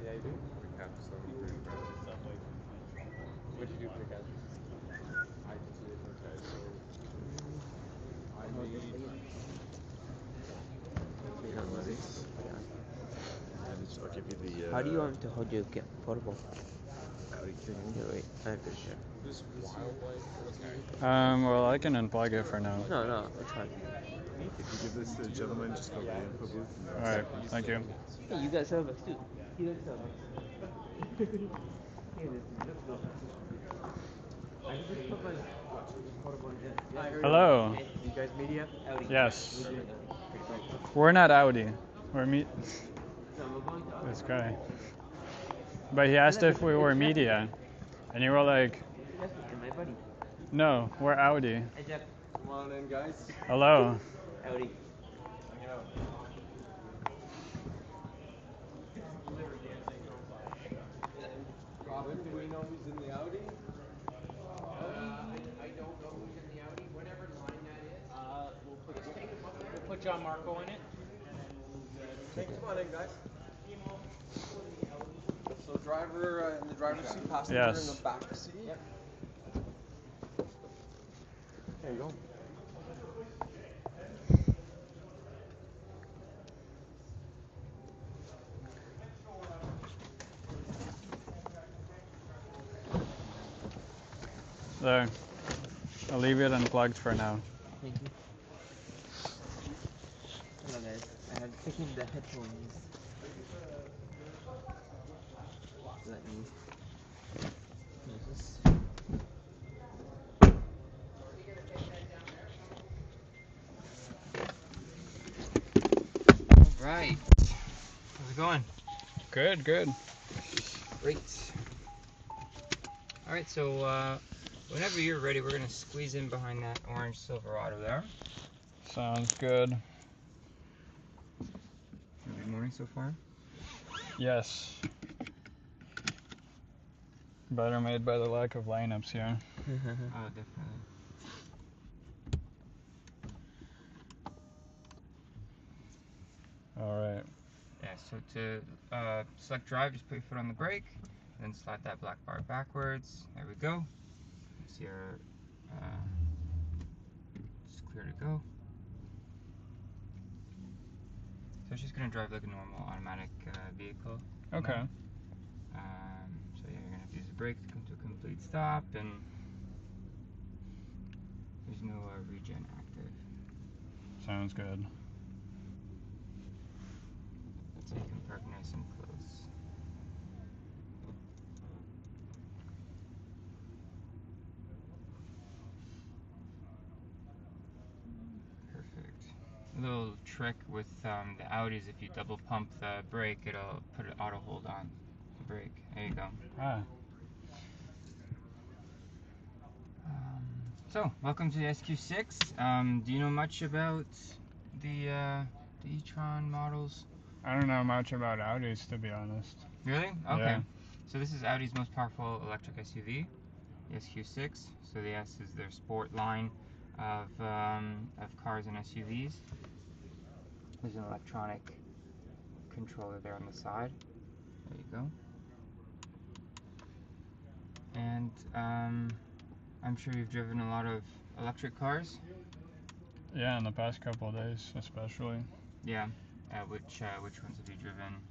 Yeah, you do? We have some big projects. Stuff like, what'd you do for the guys? I just did, okay, so I made I'll give you the. How do you want to hold your portable? Audi King. Here, wait. I have to check. this wildlife. Well, I can unplug it for now. No, it's fine. If you give this to the gentleman, just go to the info booth. And Alright, thank you. Hey, you got Starbucks too. He likes Starbucks. Hey, let's go. I just put my portable in. Hello. You guys media? Audi. Yes. We're not Audi. We're this guy. But he asked if we were media. And you were like, My buddy. no, we're Audi. Hey, Jeff. Come on in, guys. Hello. Audi. Robin, do we know who's in the Audi? I don't know who's in the Audi, whatever line that is. We'll put John Marco in it. Come on in, guys. So driver in the driver's seat, passenger in Yes. the back seat. Yep. There you go. There. I'll leave it unplugged for now. Thank you. Hello guys. I have taken the headphones. Let me close this. Alright. How's it going? Good, good. Great. Alright, so whenever you're ready, we're gonna squeeze in behind that orange Silverado there. Sounds good. Good morning so far? Yes. Better made by the lack of lineups here. Oh, definitely. Alright. Yeah, so to select drive, just put your foot on the brake, and then slide that black bar backwards. There we go. So you're just clear to go. So it's just going to drive like a normal automatic vehicle. Okay. So yeah, you're going to have to use the brake to come to a complete stop, and there's no regen active. Sounds good. So you can park nice and close. Perfect. A little trick with the Audis, if you double pump the brake, it'll put an auto hold on the brake. There you go. Ah. So, welcome to the SQ6. Do you know much about the e-tron models? I don't know much about Audis, to be honest. Really? Okay. Yeah. So this is Audi's most powerful electric SUV, the SQ6. So the S is their sport line of cars and SUVs. There's an electronic controller there on the side. There you go. And I'm sure you've driven a lot of electric cars. Yeah, in the past couple of days, especially. Yeah. Which ones have you driven?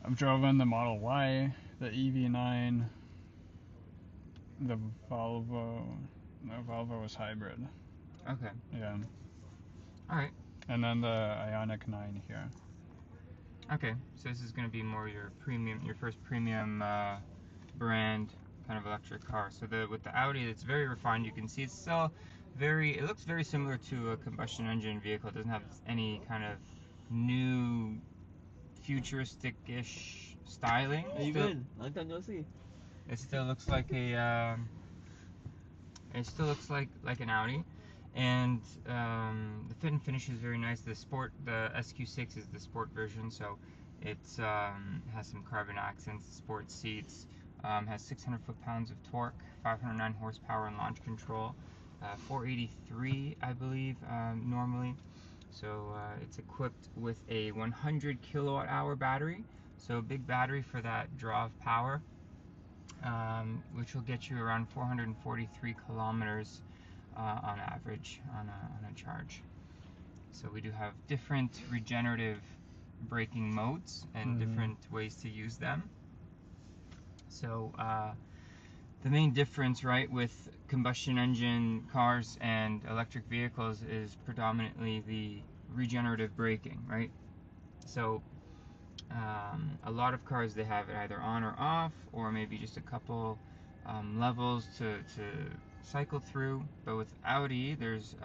I've driven the Model Y, the EV9, the Volvo. No, Volvo was hybrid. Okay. Yeah. All right. And then the Ioniq 9 here. Okay, so this is going to be more your first premium brand kind of electric car. So with the Audi, it's very refined. You can see it's still it looks very similar to a combustion engine vehicle. It doesn't have any kind of new futuristic-ish styling. Even, long time no see. It still looks like an Audi. And the fit and finish is very nice. The SQ6 is the sport version, so it has some carbon accents, sport seats, has 600 foot-pounds of torque, 509 horsepower in launch control, 483, I believe, normally. So it's equipped with a 100 kilowatt-hour battery, so a big battery for that draw of power, which will get you around 443 kilometers on average on a charge. So we do have different regenerative braking modes and different ways to use them. So the main difference, right, with combustion engine cars and electric vehicles is predominantly the regenerative braking, right? So a lot of cars, they have it either on or off, or maybe just a couple levels to cycle through. But with Audi, there's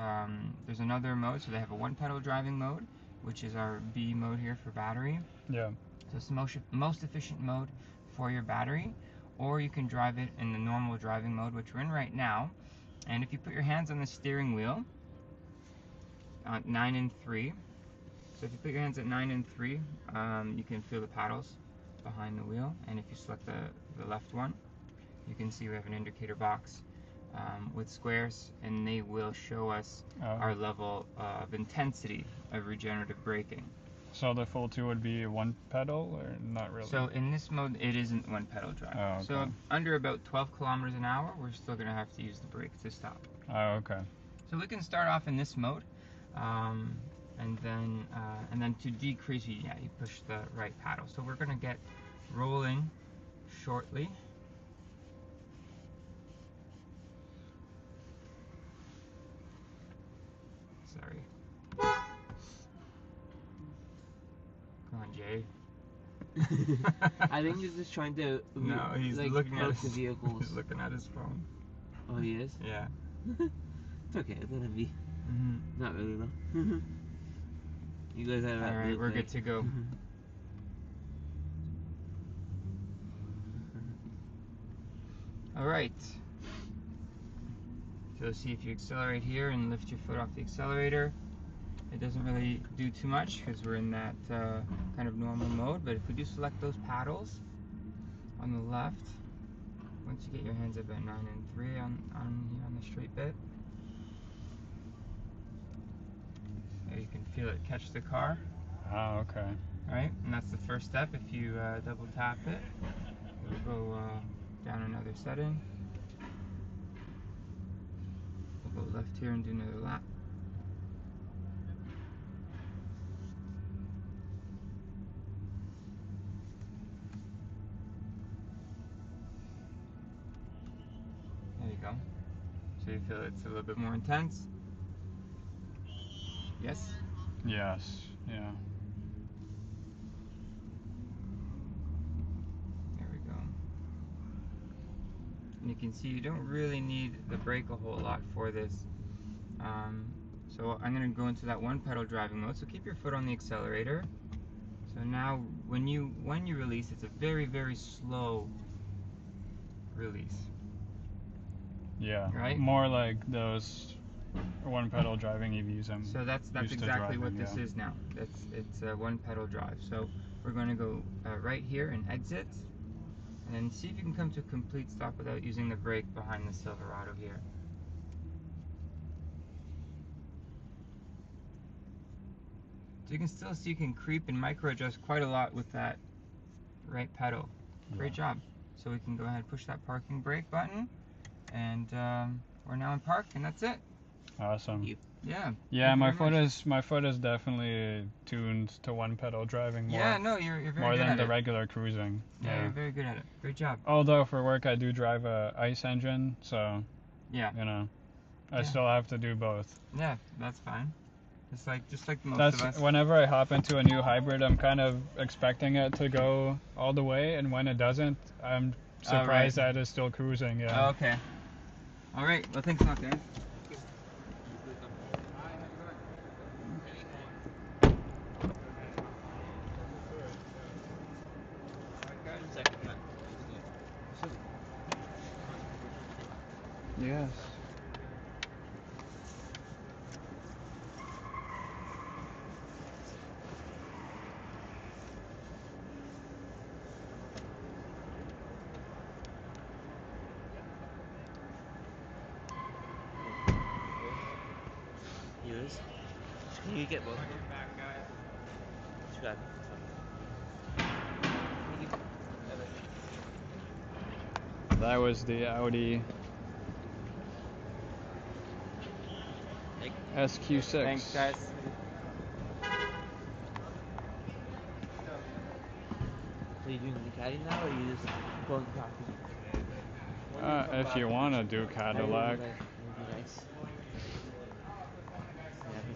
another mode. So they have a one-pedal driving mode, which is our B mode here for battery. Yeah. So it's the most efficient mode for your battery. Or you can drive it in the normal driving mode, which we're in right now. And if you put your hands on the steering wheel, 9 and 3. So if you put your hands at 9 and 3, you can feel the paddles behind the wheel. And if you select the left one, you can see we have an indicator box with squares, and they will show us our level of intensity of regenerative braking. So the full 2 would be one pedal, or not really? So in this mode, it isn't one pedal drive. Oh, okay. So under about 12 kilometers an hour, we're still going to have to use the brake to stop. Oh, okay. So we can start off in this mode, and then to decrease, you push the right paddle. So we're going to get rolling shortly. Sorry. Come on, Jay. I think he's just trying to No, he's like looking at poke his the vehicles. He's looking at his phone. Oh, he is? Yeah. It's okay, let him be. Not really though. You guys have that. Alright, we're good to go. Alright. So see if you accelerate here and lift your foot off the accelerator. It doesn't really do too much because we're in that kind of normal mode, but if we do select those paddles on the left, once you get your hands up at 9 and 3 on the straight bit, there you can feel it catch the car. Oh, okay. Alright, and that's the first step. If you double tap it, we'll go down another setting. We'll go left here and do another lap. There you go. So you feel it's a little bit more intense? Yes? Yes, yeah. There we go. And you can see you don't really need the brake a whole lot for this. So I'm going to go into that one pedal driving mode. So keep your foot on the accelerator. So now when you release, it's a very, very slow release. Yeah, right? More like those one pedal driving EVs. So that's exactly what this is now. It's a one pedal drive. So we're going to go right here and exit, and then see if you can come to a complete stop without using the brake behind the Silverado here. So you can still see you can creep and micro adjust quite a lot with that right pedal. Great job. So we can go ahead and push that parking brake button, and we're now in park, and that's it. Awesome. Yeah. Yeah, my foot is definitely tuned to one pedal driving more. Yeah, no, you're very more good than at the it. regular cruising. Yeah, you're very good at it. Great job. Although for work I do drive a ICE engine, so yeah, you know, I still have to do both. Yeah, that's fine. Just like most That's of us. Whenever I hop into a new hybrid, I'm kind of expecting it to go all the way, and when it doesn't, I'm surprised that it's still cruising. Yeah. Oh, okay. All right. Well, thanks a lot, guys. Yes. Yours? Can you get both? Grab That was the Audi SQ6. Thanks, guys. Are you doing the caddy now, or are you just going talking? If you want to do Cadillac. That would be nice.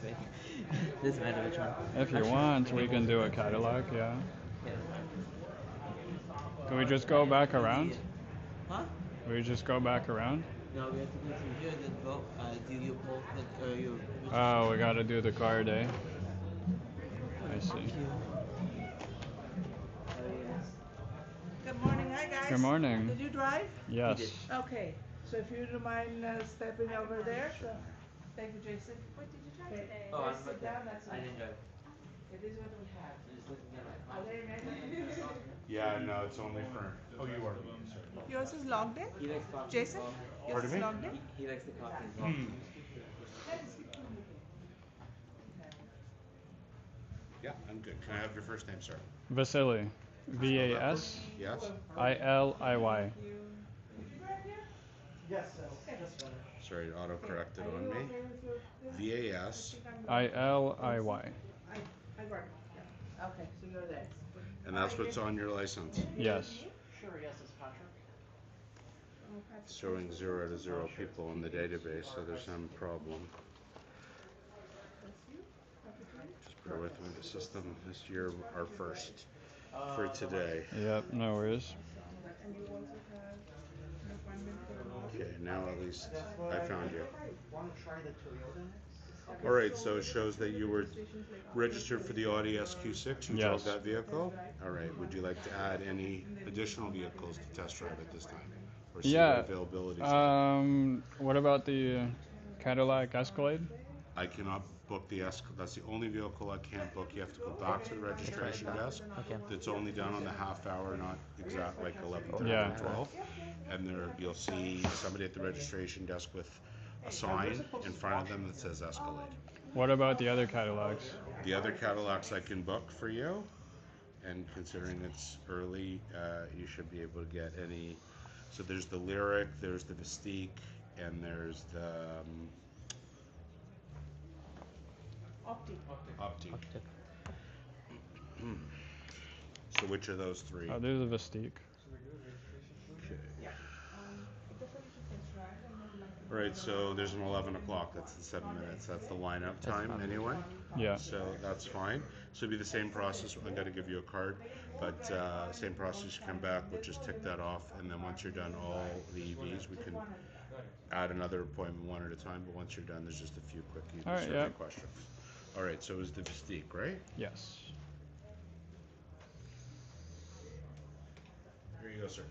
Yeah, doesn't matter which one. If you want, we can do a Cadillac, yeah. Can we just go back around? Huh? We just go back around? No, we have to go through here, then go. Do your poll, your. Oh, we gotta do the car day. I see. Good morning, hi guys. Good morning. Did you drive? Yes. Okay, so if you don't mind stepping over there, so thank you, Jason. What did you try today? Oh, Just sit down, that's I didn't enough. drive. It is what we have. Just looking at my Are they ready? Yeah, no, it's only for. Oh, you are. Sorry. Yours is logged in? He likes coffee. Jason? Yours Pardon is me? logged in? He likes the coffee as well. Yeah, I'm good. Can I have your first name, sir? Vasily. VAS. Yes. ILIY. Yes, so that's better. Sorry, auto corrected on me. VAS. ILIY. I got it. Yeah. Okay, so you're there. And that's what's on your license? Yes. Sure, yes, it's Patrick. It's showing 0 to 0 people in the database, so there's some problem. Just bear with me, the system is here, our first for today. Yep, no worries. Okay, now at least I found you. Want to try the Toyota next? Alright, so it shows that you were registered for the Audi SQ6. You drove Yes. that vehicle? Alright, would you like to add any additional vehicles to test drive at this time? Or see Yeah. what availability is? What about the Cadillac Escalade? I cannot book the Escalade. That's the only vehicle I can't book. You have to go back to the registration desk. Okay. It's only done on the half hour, not exact like 11:30 Yeah. or 12. And there you'll see somebody at the registration desk with a sign in front of them that says Escalade. What about the other Cadillacs? The other Cadillacs I can book for you, and considering it's early, you should be able to get any. So there's the Lyric, there's the Mystique, and there's the Opti. So which of those three? Oh, there's a Mystique. Okay. Right, so there's an 11 o'clock. That's the 7 minutes. That's the lineup time anyway. Yeah. So that's fine. So it'll be the same process. I got to give you a card, but same process. You come back, we'll just tick that off, and then once you're done all the EVs, we can add another appointment one at a time. But once you're done, there's just a few quick All right, survey yeah. questions. All right. So it was the Mystique, right? Yes. Here you go, sir.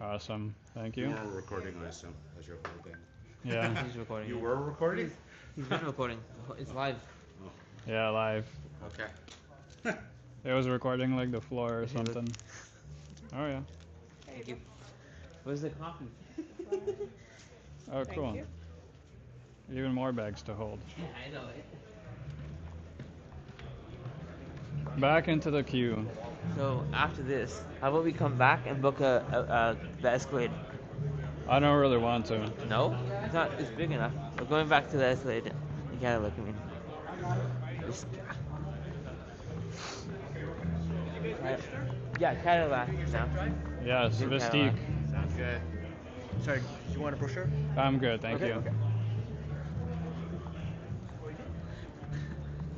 Awesome. Thank you. You were recording, I assume, as you're holding. Yeah. He's recording. You were recording? He's been recording. It's live. Oh. Yeah, live. Okay. It was recording like the floor or something. Oh yeah. Thank you. Where's the coffee? Oh, cool. Even more bags to hold. Yeah, I know it. Back into the queue. So after this, how about we come back and book the Escalade? I don't really want to. No? It's not. It's big enough. We're going back to the Escalade. You gotta look at me. Yeah, Cadillac now. Yes, New Mystique. Cadillac. Sounds good. Sorry, do you want a brochure? I'm good, thank you. Okay.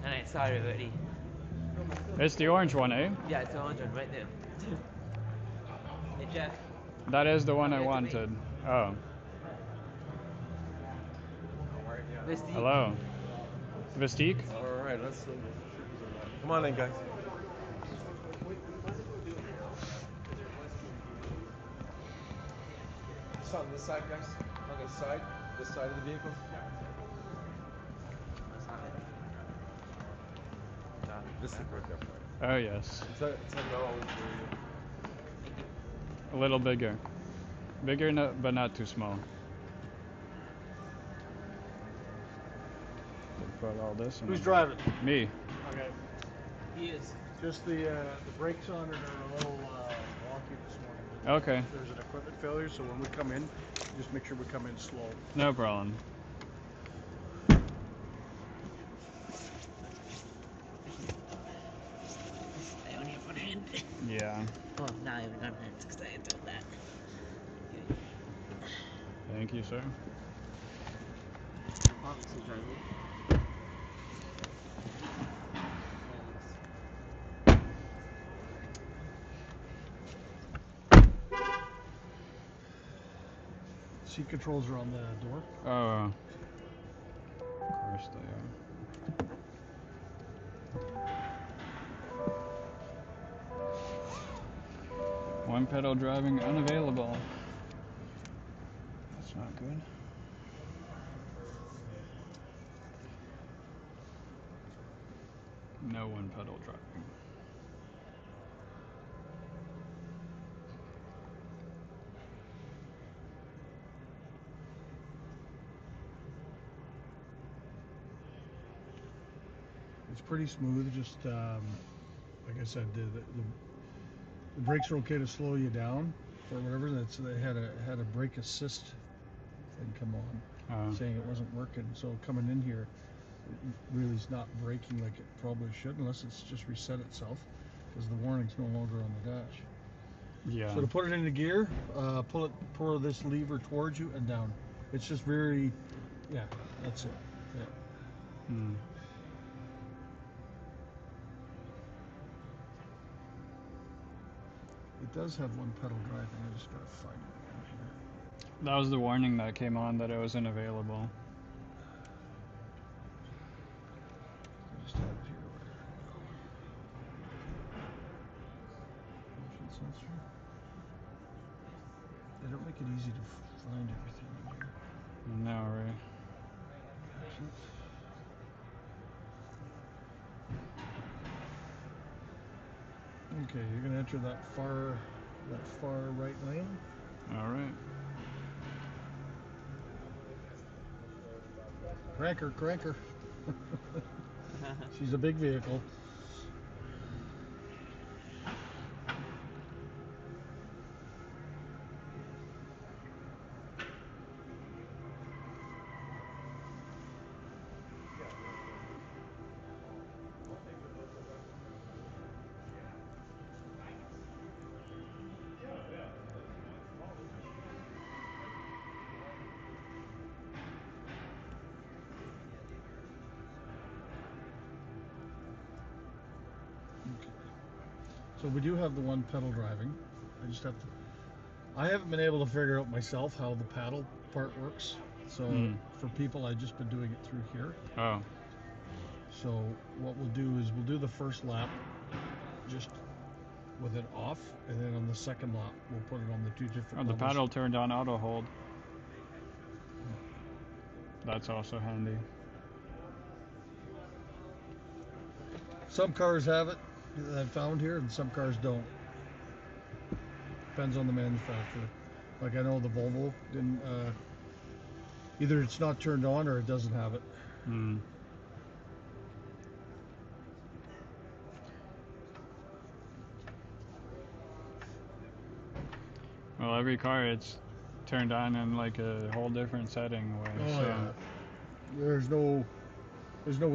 And I saw it already. It's the orange one, eh? Yeah, it's the orange one right there. Hey Jeff. That is the one I wanted. Oh. Mystique. Hello. Mystique? Alright, let's come on in, guys. It's on this side, guys. On this side of the vehicle. This is right there. Oh yes. It's a no. A little bigger. Bigger, no, but not too small. Put all this in. Who's driving? Me. Okay. He is. Just the brakes on it are a little wonky this morning. Okay. There's an equipment failure, so when we come in, just make sure we come in slow. No problem. I only have one hand. Yeah. Well, now I have one hand because I had done that. Thank you, sir. Obviously, driving. Seat controls are on the door. Oh. Of course they are. One pedal driving unavailable. That's not good. No one pedal driving. It's pretty smooth. Just like I said, the brakes are okay to slow you down or whatever. They had a brake assist thing come on, saying it wasn't working. So coming in here, it really is not braking like it probably should, unless it's just reset itself. because the warning's no longer on the dash. Yeah. So to put it into gear, pull this lever towards you and down. It's just very, yeah, that's it. Yeah. Hmm. It does have one pedal driving. I just gotta find it again here. That was the warning that came on that it wasn't available. I just have it here. Motion sensor. They don't make it easy to find everything in here. No, right? Okay, you're gonna enter that far right lane. All right. Cranker. She's a big vehicle. So we do have the one pedal driving. I haven't been able to figure out myself how the paddle part works. So for people, I've just been doing it through here. Oh. So what we'll do is we'll do the first lap just with it off, and then on the second lap we'll put it on the two different Oh, the levels. paddle turned on auto hold. That's also handy. Some cars have it that I've found here, and some cars don't. Depends on the manufacturer. Like I know the Volvo didn't. Either it's not turned on or it doesn't have it. Hmm. Well, every car it's turned on in like a whole different setting way. Oh so. yeah. There's no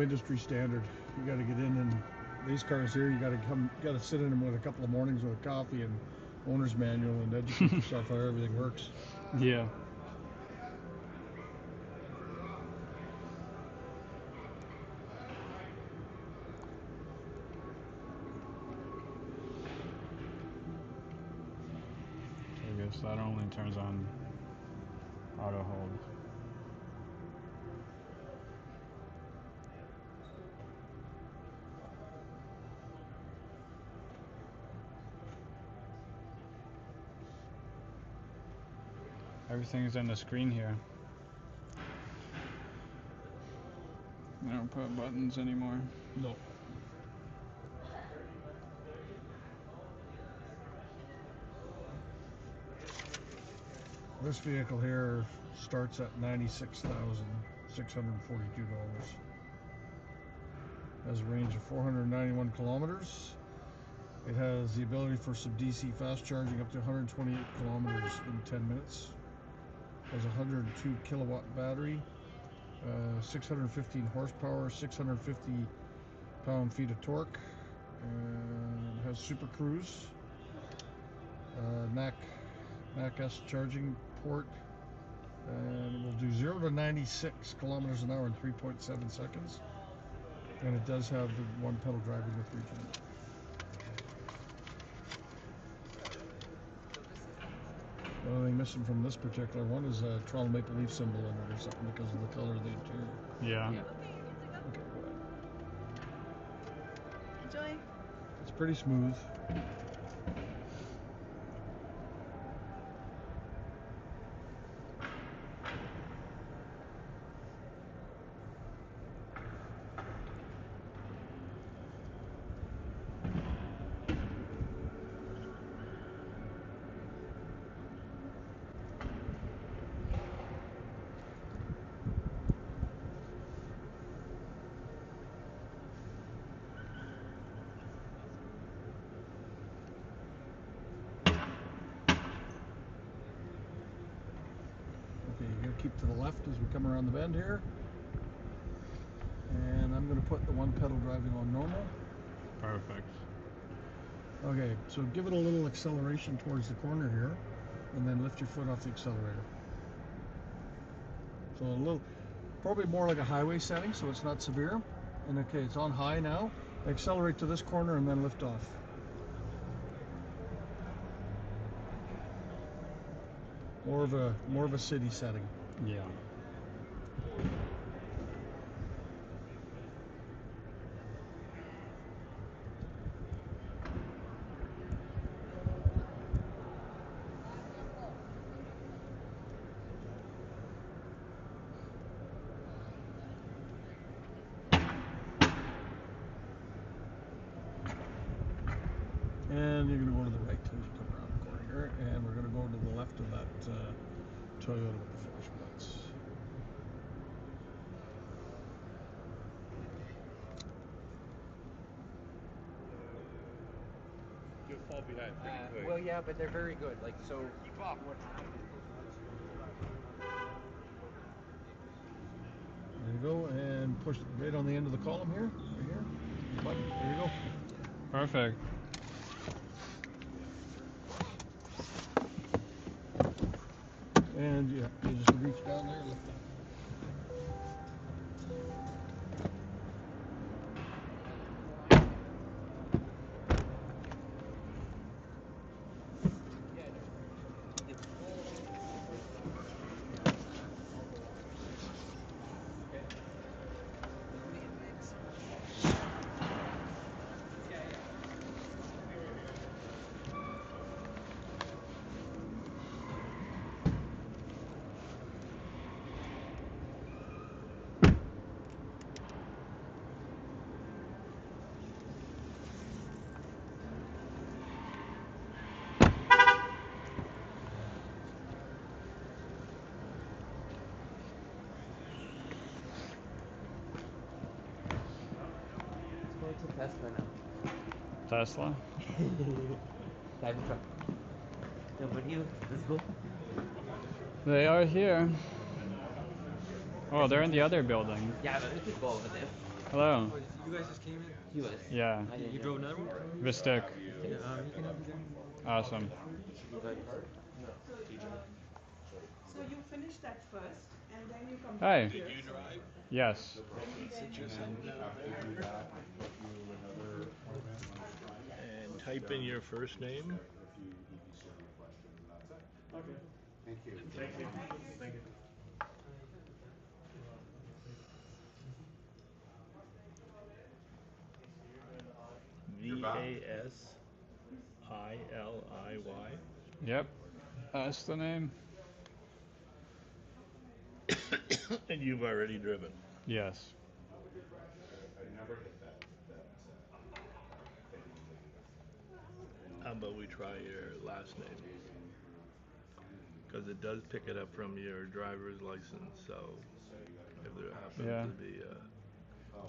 industry standard. You got to get in, and these cars here, you got to sit in them with a couple of mornings with a coffee and owner's manual and educate yourself how everything works. Yeah. I guess that only turns on auto hold. Everything's on the screen here. They don't put buttons anymore. No. This vehicle here starts at $96,642. Has a range of 491 kilometers. It has the ability for some DC fast charging up to 128 kilometers in 10 minutes. Has a 102 kilowatt battery, 615 horsepower, 650 pound-feet of torque, and has Super Cruise, NAC-S charging port, and it will do 0 to 96 kilometers an hour in 3.7 seconds. And it does have the one pedal driving with region. The only thing missing from this particular one is a Toronto Maple Leaf symbol in it or something because of the color of the interior. Yeah. Okay, go ahead. Enjoy. It's pretty smooth. Keep to the left as we come around the bend here. And I'm going to put the one pedal driving on normal. Perfect. Okay, so give it a little acceleration towards the corner here, and then lift your foot off the accelerator. So a little, probably more like a highway setting, so it's not severe. And okay, it's on high now. Accelerate to this corner and then lift off. More of a city setting. Yeah. And you're going to go to the right as you come around the corner here, and we're going to go to the left of that Toyota with the flash plates. You'll fall behind pretty quick. Well, yeah, but they're very good. Like, so what happens? There you go, and push right on the end of the column here, right here. Button. There you go. Perfect. And yeah, you just reach down there and lift up. Let's go to Tesla now. Tesla? Cybertruck. No, but you, let's go. They are here. Oh, they're in the other building. Yeah, but we could go over there. Hello. Oh, you guys just came in? He was. Yeah. You drove another one? Vistic. Yeah, You can have it there. Awesome. Good. So you finish that first, and then you come Hi. back here. Did you drive? Yes. Sit yourself down. And type in your first name. Okay. Thank you. Thank you. Thank you. VASILIY. Yep. That's the name. And you've already driven. Yes. I never hit that How about we try your last name? Because it does pick it up from your driver's license, so if there happens Yeah. to be a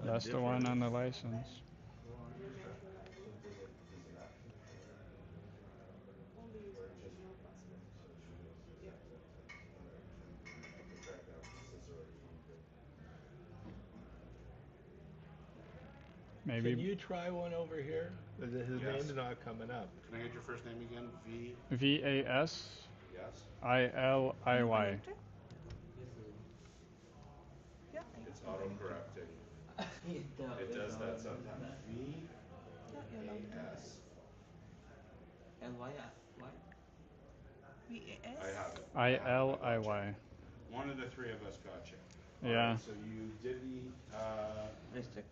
That's the one on the license. Maybe. Can you try one over here? His Yes. name's not coming up. Can I get your first name again? VASILIY. Yes. It's auto-correcting. It does that sometimes. VAS. I have it. ILIY. One of the three of us got you. Yeah. Alright, so you did the Vistic.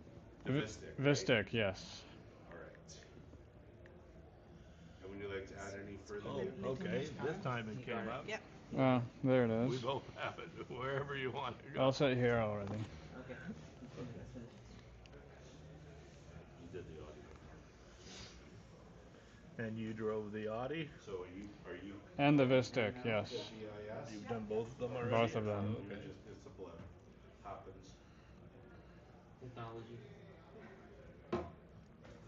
The Vistic. Vistic, yes. Alright. And would you like to add any further? Oh, okay. This time it came up. Yep. Oh, there it We is. both have it, wherever you want to go. I'll sit here already. Okay. Let's finish. You did the Audi before. And you drove the Audi? So are you And the Vistic, yes. CIAS? You've done both of them already? Both of them. Okay. It's a blip. Happens. Technology.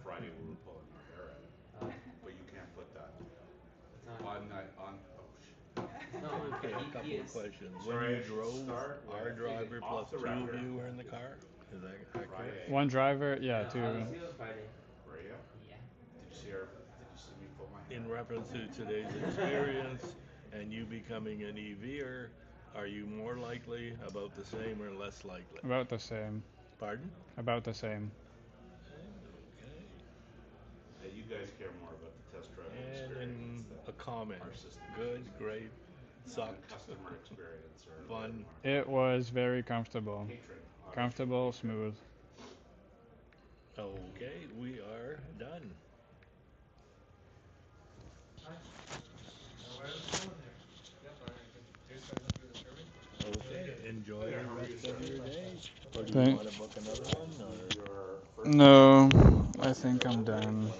Friday we were pulling our hair out. But you can't put that on that on No, Okay, a couple of questions. When you drove, our driver plus two of you were in the car? Is that accurate? One driver, yeah, two. Friday. Were you? Yeah. Did you see our in reference to today's experience and you becoming an EVer, are you more likely, about the same, or less likely? About the same. Pardon? About the same. Yeah, you guys care more about the test drive And experience. a comment. Our system. Good, great, sucked. Customer experience or Fun. It was very comfortable. Hatred. Comfortable, smooth. Okay, we are done. Okay, enjoy the rest of your day. Or do you want to book another one? Or? No, I think I'm done.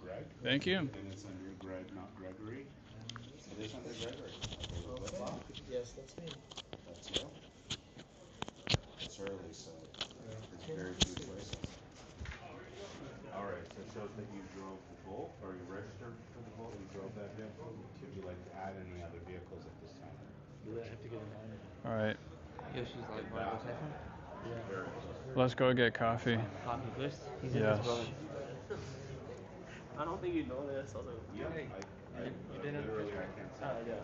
Greg? Thank you. And it's under Greg, not Gregory. It is under Gregory. Yes, that's me. That's you. It's early, so there's very few choices. All right, so it shows that you drove the Bolt, or you registered for the Bolt, you drove that vehicle. Would you like to add any other vehicles at this time? Do I have to get a line? All right. Yoshi's like, want to go test one? Yeah. Very close. Let's go get coffee. Coffee first? He's in Yes. this building. I don't think you know this. I was like, Yeah, you didn't? literally I can't say. Yeah.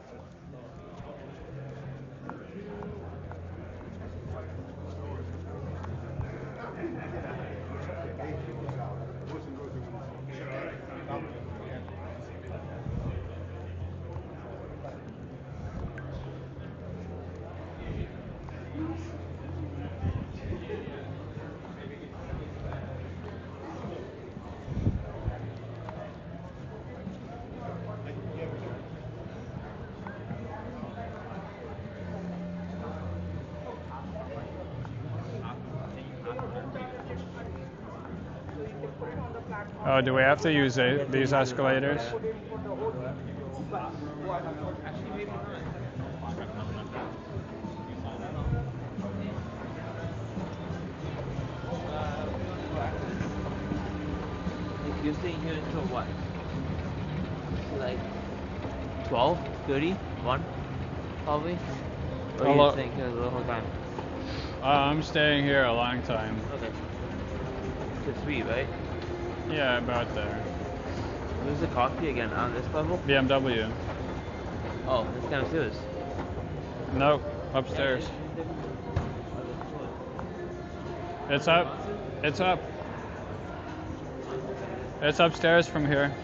Oh, do we have to use these escalators? Like, you're staying here until what? Like 12, 30, 1, probably? Or are you staying here the whole time? I'm staying here a long time. Okay. To 3, right? Yeah, about there. Where's the coffee again? On this level? BMW. Oh, it's downstairs. Nope, upstairs. It's up. It's up. It's upstairs from here.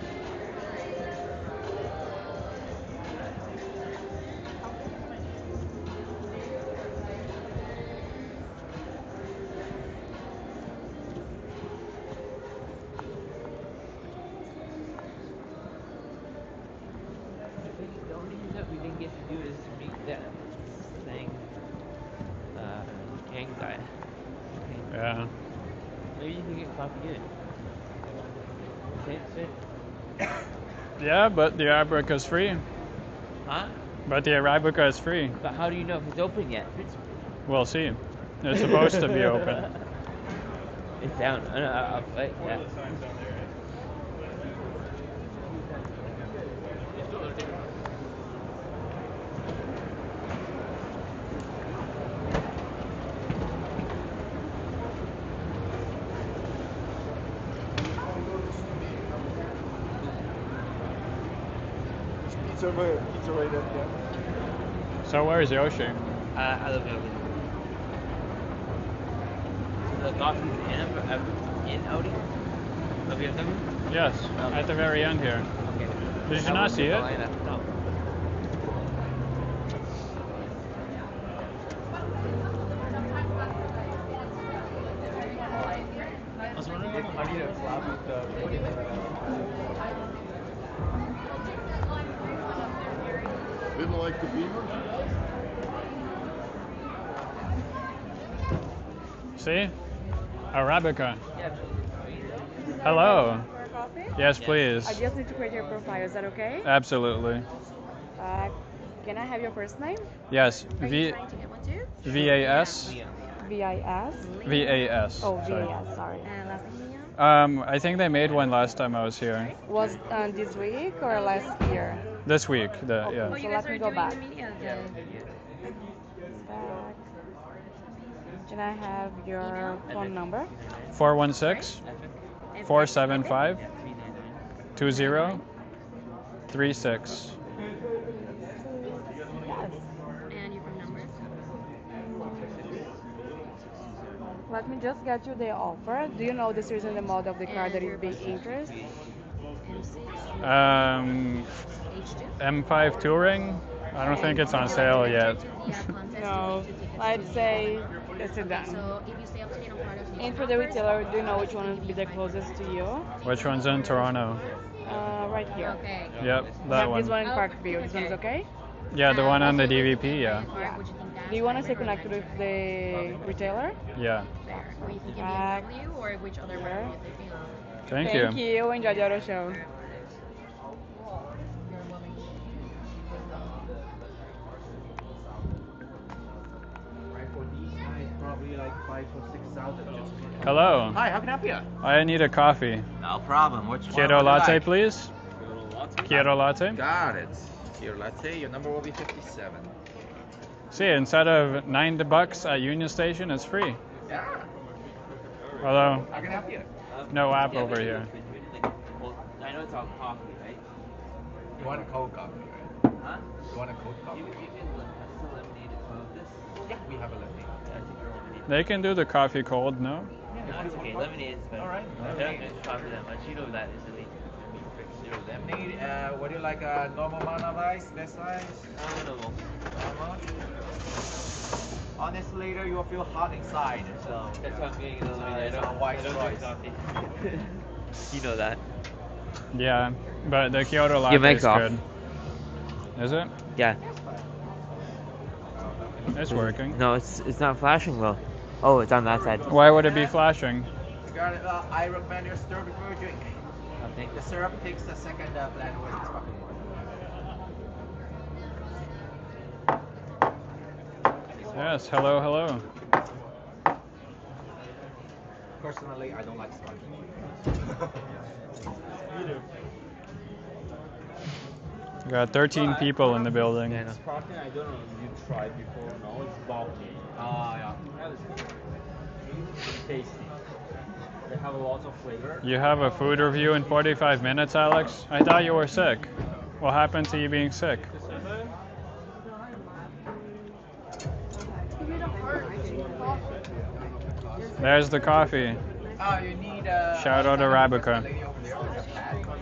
The only thing that we didn't get to do is to meet that thing, gang guy. Yeah. Maybe you can get coffee good. Can't sit. Yeah, but the Arabica is free. Huh? But the Arabica is free. But how do you know if it's open yet? We'll see. It's supposed to be open. It's down. Right, yeah. It's right up there. So where's Yoshi? I live in So the coffee's in Audi? The BMW? Yes, at the very end here. Okay. Did you not see it? No. I was wondering if I need a collab with Didn't like the Beamer? See? Arabica. Hello. For a coffee? Yes, please. I just need to create your profile. Is that okay? Absolutely. Can I have your first name? Yes. Are you trying to get one too? VAS. VIS? VAS. Oh, sorry. VAS, sorry. And last name? I think they made one last time I was here. Was this week or last year? This week. Yeah. Oh, so let me go back. Yeah. Back. Can I have your phone number? 416 475 2036. And your phone number? Let me just get you the offer. Do you know the series and the model of the car that is being interested? M5 Touring. I don't think it's on sale yet. No, I'd say the sedan. And for the retailer, do you know which one would be the closest to you? Which one's in Toronto? Right here. Yep, We that have one. this one in Parkview. This one is okay? Yeah, the one on the DVP, yeah. Do you want to stay connected with the retailer? Yeah. Or you think BMW or which other one are you thinking of? Thank you. Thank you. Enjoy the auto show. Probably like 5,000 or 6,000. Hello. Hi, how can I help you? I need a coffee. No problem. Which one Keto would you latte, like? please. Keto latte. Got it. Keto latte. Your number will be 57. See, instead of $9 at Union Station, it's free. Yeah. Although, How can I help you? no app over here. I know it's all coffee, right? You want a cold coffee, right? Huh? You want a cold coffee? You can lemonade as well as this? Yeah, we have a lemonade. They can do the coffee cold, no? No, it's okay. Lemonade is better. All right. I don't drink coffee that much. You know that, isn't it? Zero lemonade. Would you like a normal amount of ice, less ice? Normal. Normal. Honestly, later you will feel hot inside, so that's why I'm getting a lemonade. it's a white I don't drink coffee. You know that. Yeah, but the Kyoto latte Your mic's is off. good. Is it? Yeah. It's working. No, it's not flashing well. Oh, it's on that side. Why would it be flashing? You got it. I recommend you stir before you drink. Okay. The syrup takes a second blend when it's fucking warm. Yes, hello, hello. Personally, I don't like sponge. We got 13 people in the building. Sparkling, I don't know if you tried before. No, it's bulky. Yeah. It's tasty. They have a lot of flavor. You have a food review in 45 minutes, Alex? I thought you were sick. What happened to you being sick? There's the coffee. You need Shout out to Arabica. lady over there with a pad, and then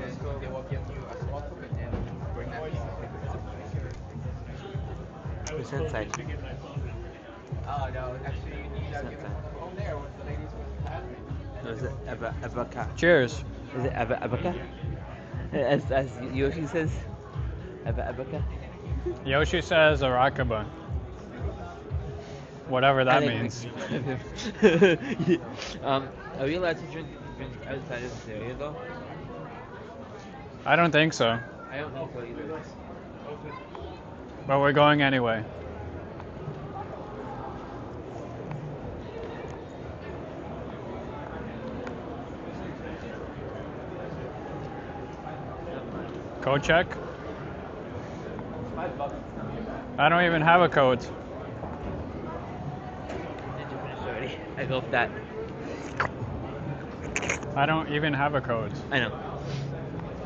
they will give you a small cup and then bring that piece of It's inside. Oh no, actually you need to give it over there with the ladies with the pad. No, is it Abaka? Cheers. Is it Abaka? As Yoshi says, Abaka? Yoshi says Arakaba. Whatever that I think- means. Are we allowed to drink outside of this area though? I don't think so. I don't think so either. But we're going anyway. Code check? I don't even have a code. Did you finish already? I hope that. I don't even have a code. I know.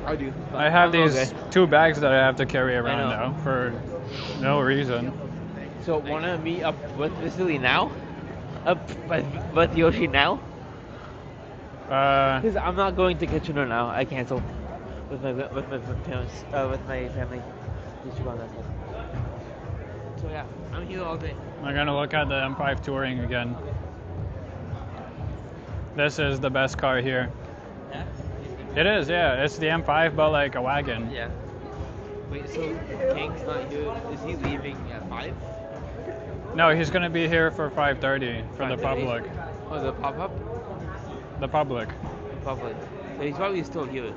I do. I have I'm these okay. 2 bags that I have to carry around know. now for no reason. So, wanna meet up with Vasily now? Up with Yoshi now? Because I'm not going to Kitchener now. I cancel with my parents, with my family. Just go on that side. So yeah, I'm here all day. I'm gonna look at the M5 Touring again. This is the best car here. Yeah? It is, yeah. It's the M5, but like a wagon. Yeah. Wait, so Kang's not here? Is he leaving at 5? No, he's gonna be here for 5:30 for the 5:30? public. Oh, the pop-up? The public. Public. So he's probably still here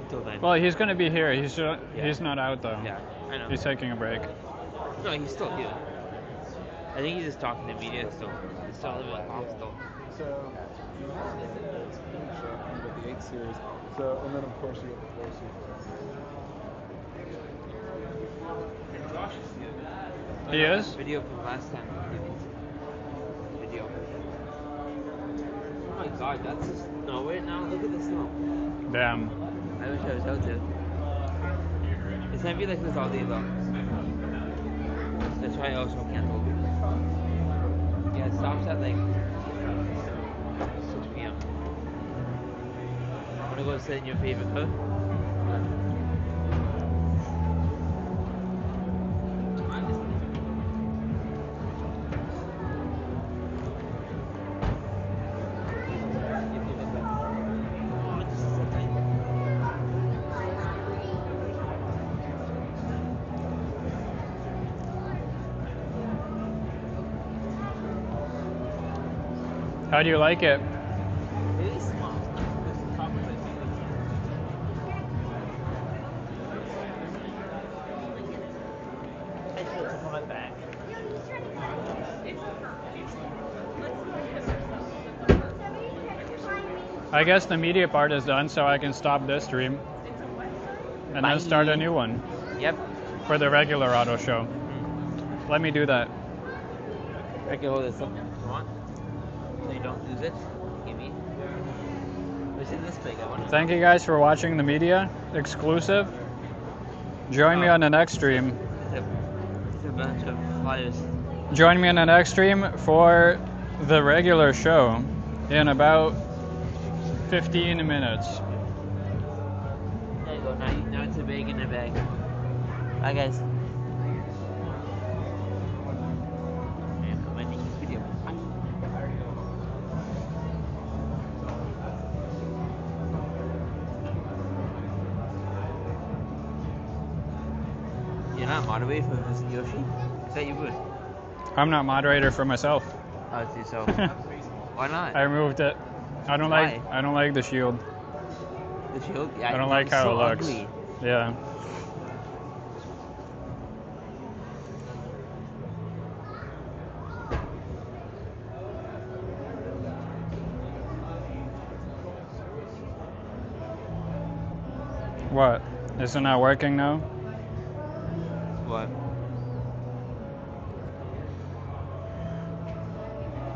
until then. Well, he's gonna be here. He's not out though. Yeah, I know. He's taking a break. No, he's still here. I think he's just talking to media still. He's still living with mom still. So you have this picture with the 8 series. So and then of course you have the 4 series. He is? Video from last time. Video. God, that's the snow right now. Look at the snow. Damn. I wish I was out there. It's gonna be like this all day though. That's why I also canceled. Yeah, it stops at like 6 p.m. I'm gonna go sit in your favorite car. How do you like it? Really small. I feel it on my back. I guess the media part is done, so I can stop this stream and then start a new one. Yep. For the regular auto show. Let me do that. I can hold this up if you want, so you don't lose it. Give me. What's in this big? I want to. Thank you guys for watching the media exclusive. Join me on the next stream. It's a bunch of flyers. Join me on the next stream for the regular show in about 15 minutes. There you go. Now it's a bag in a bag. Bye, guys. You're not moderated for this Yoshi? I thought you would. I'm not moderator for myself. Oh, it's yourself. Why not? I removed it. I don't like the shield. The shield? Yeah, I don't like how so it looks. Ugly. Yeah. What? Is it not working now? What?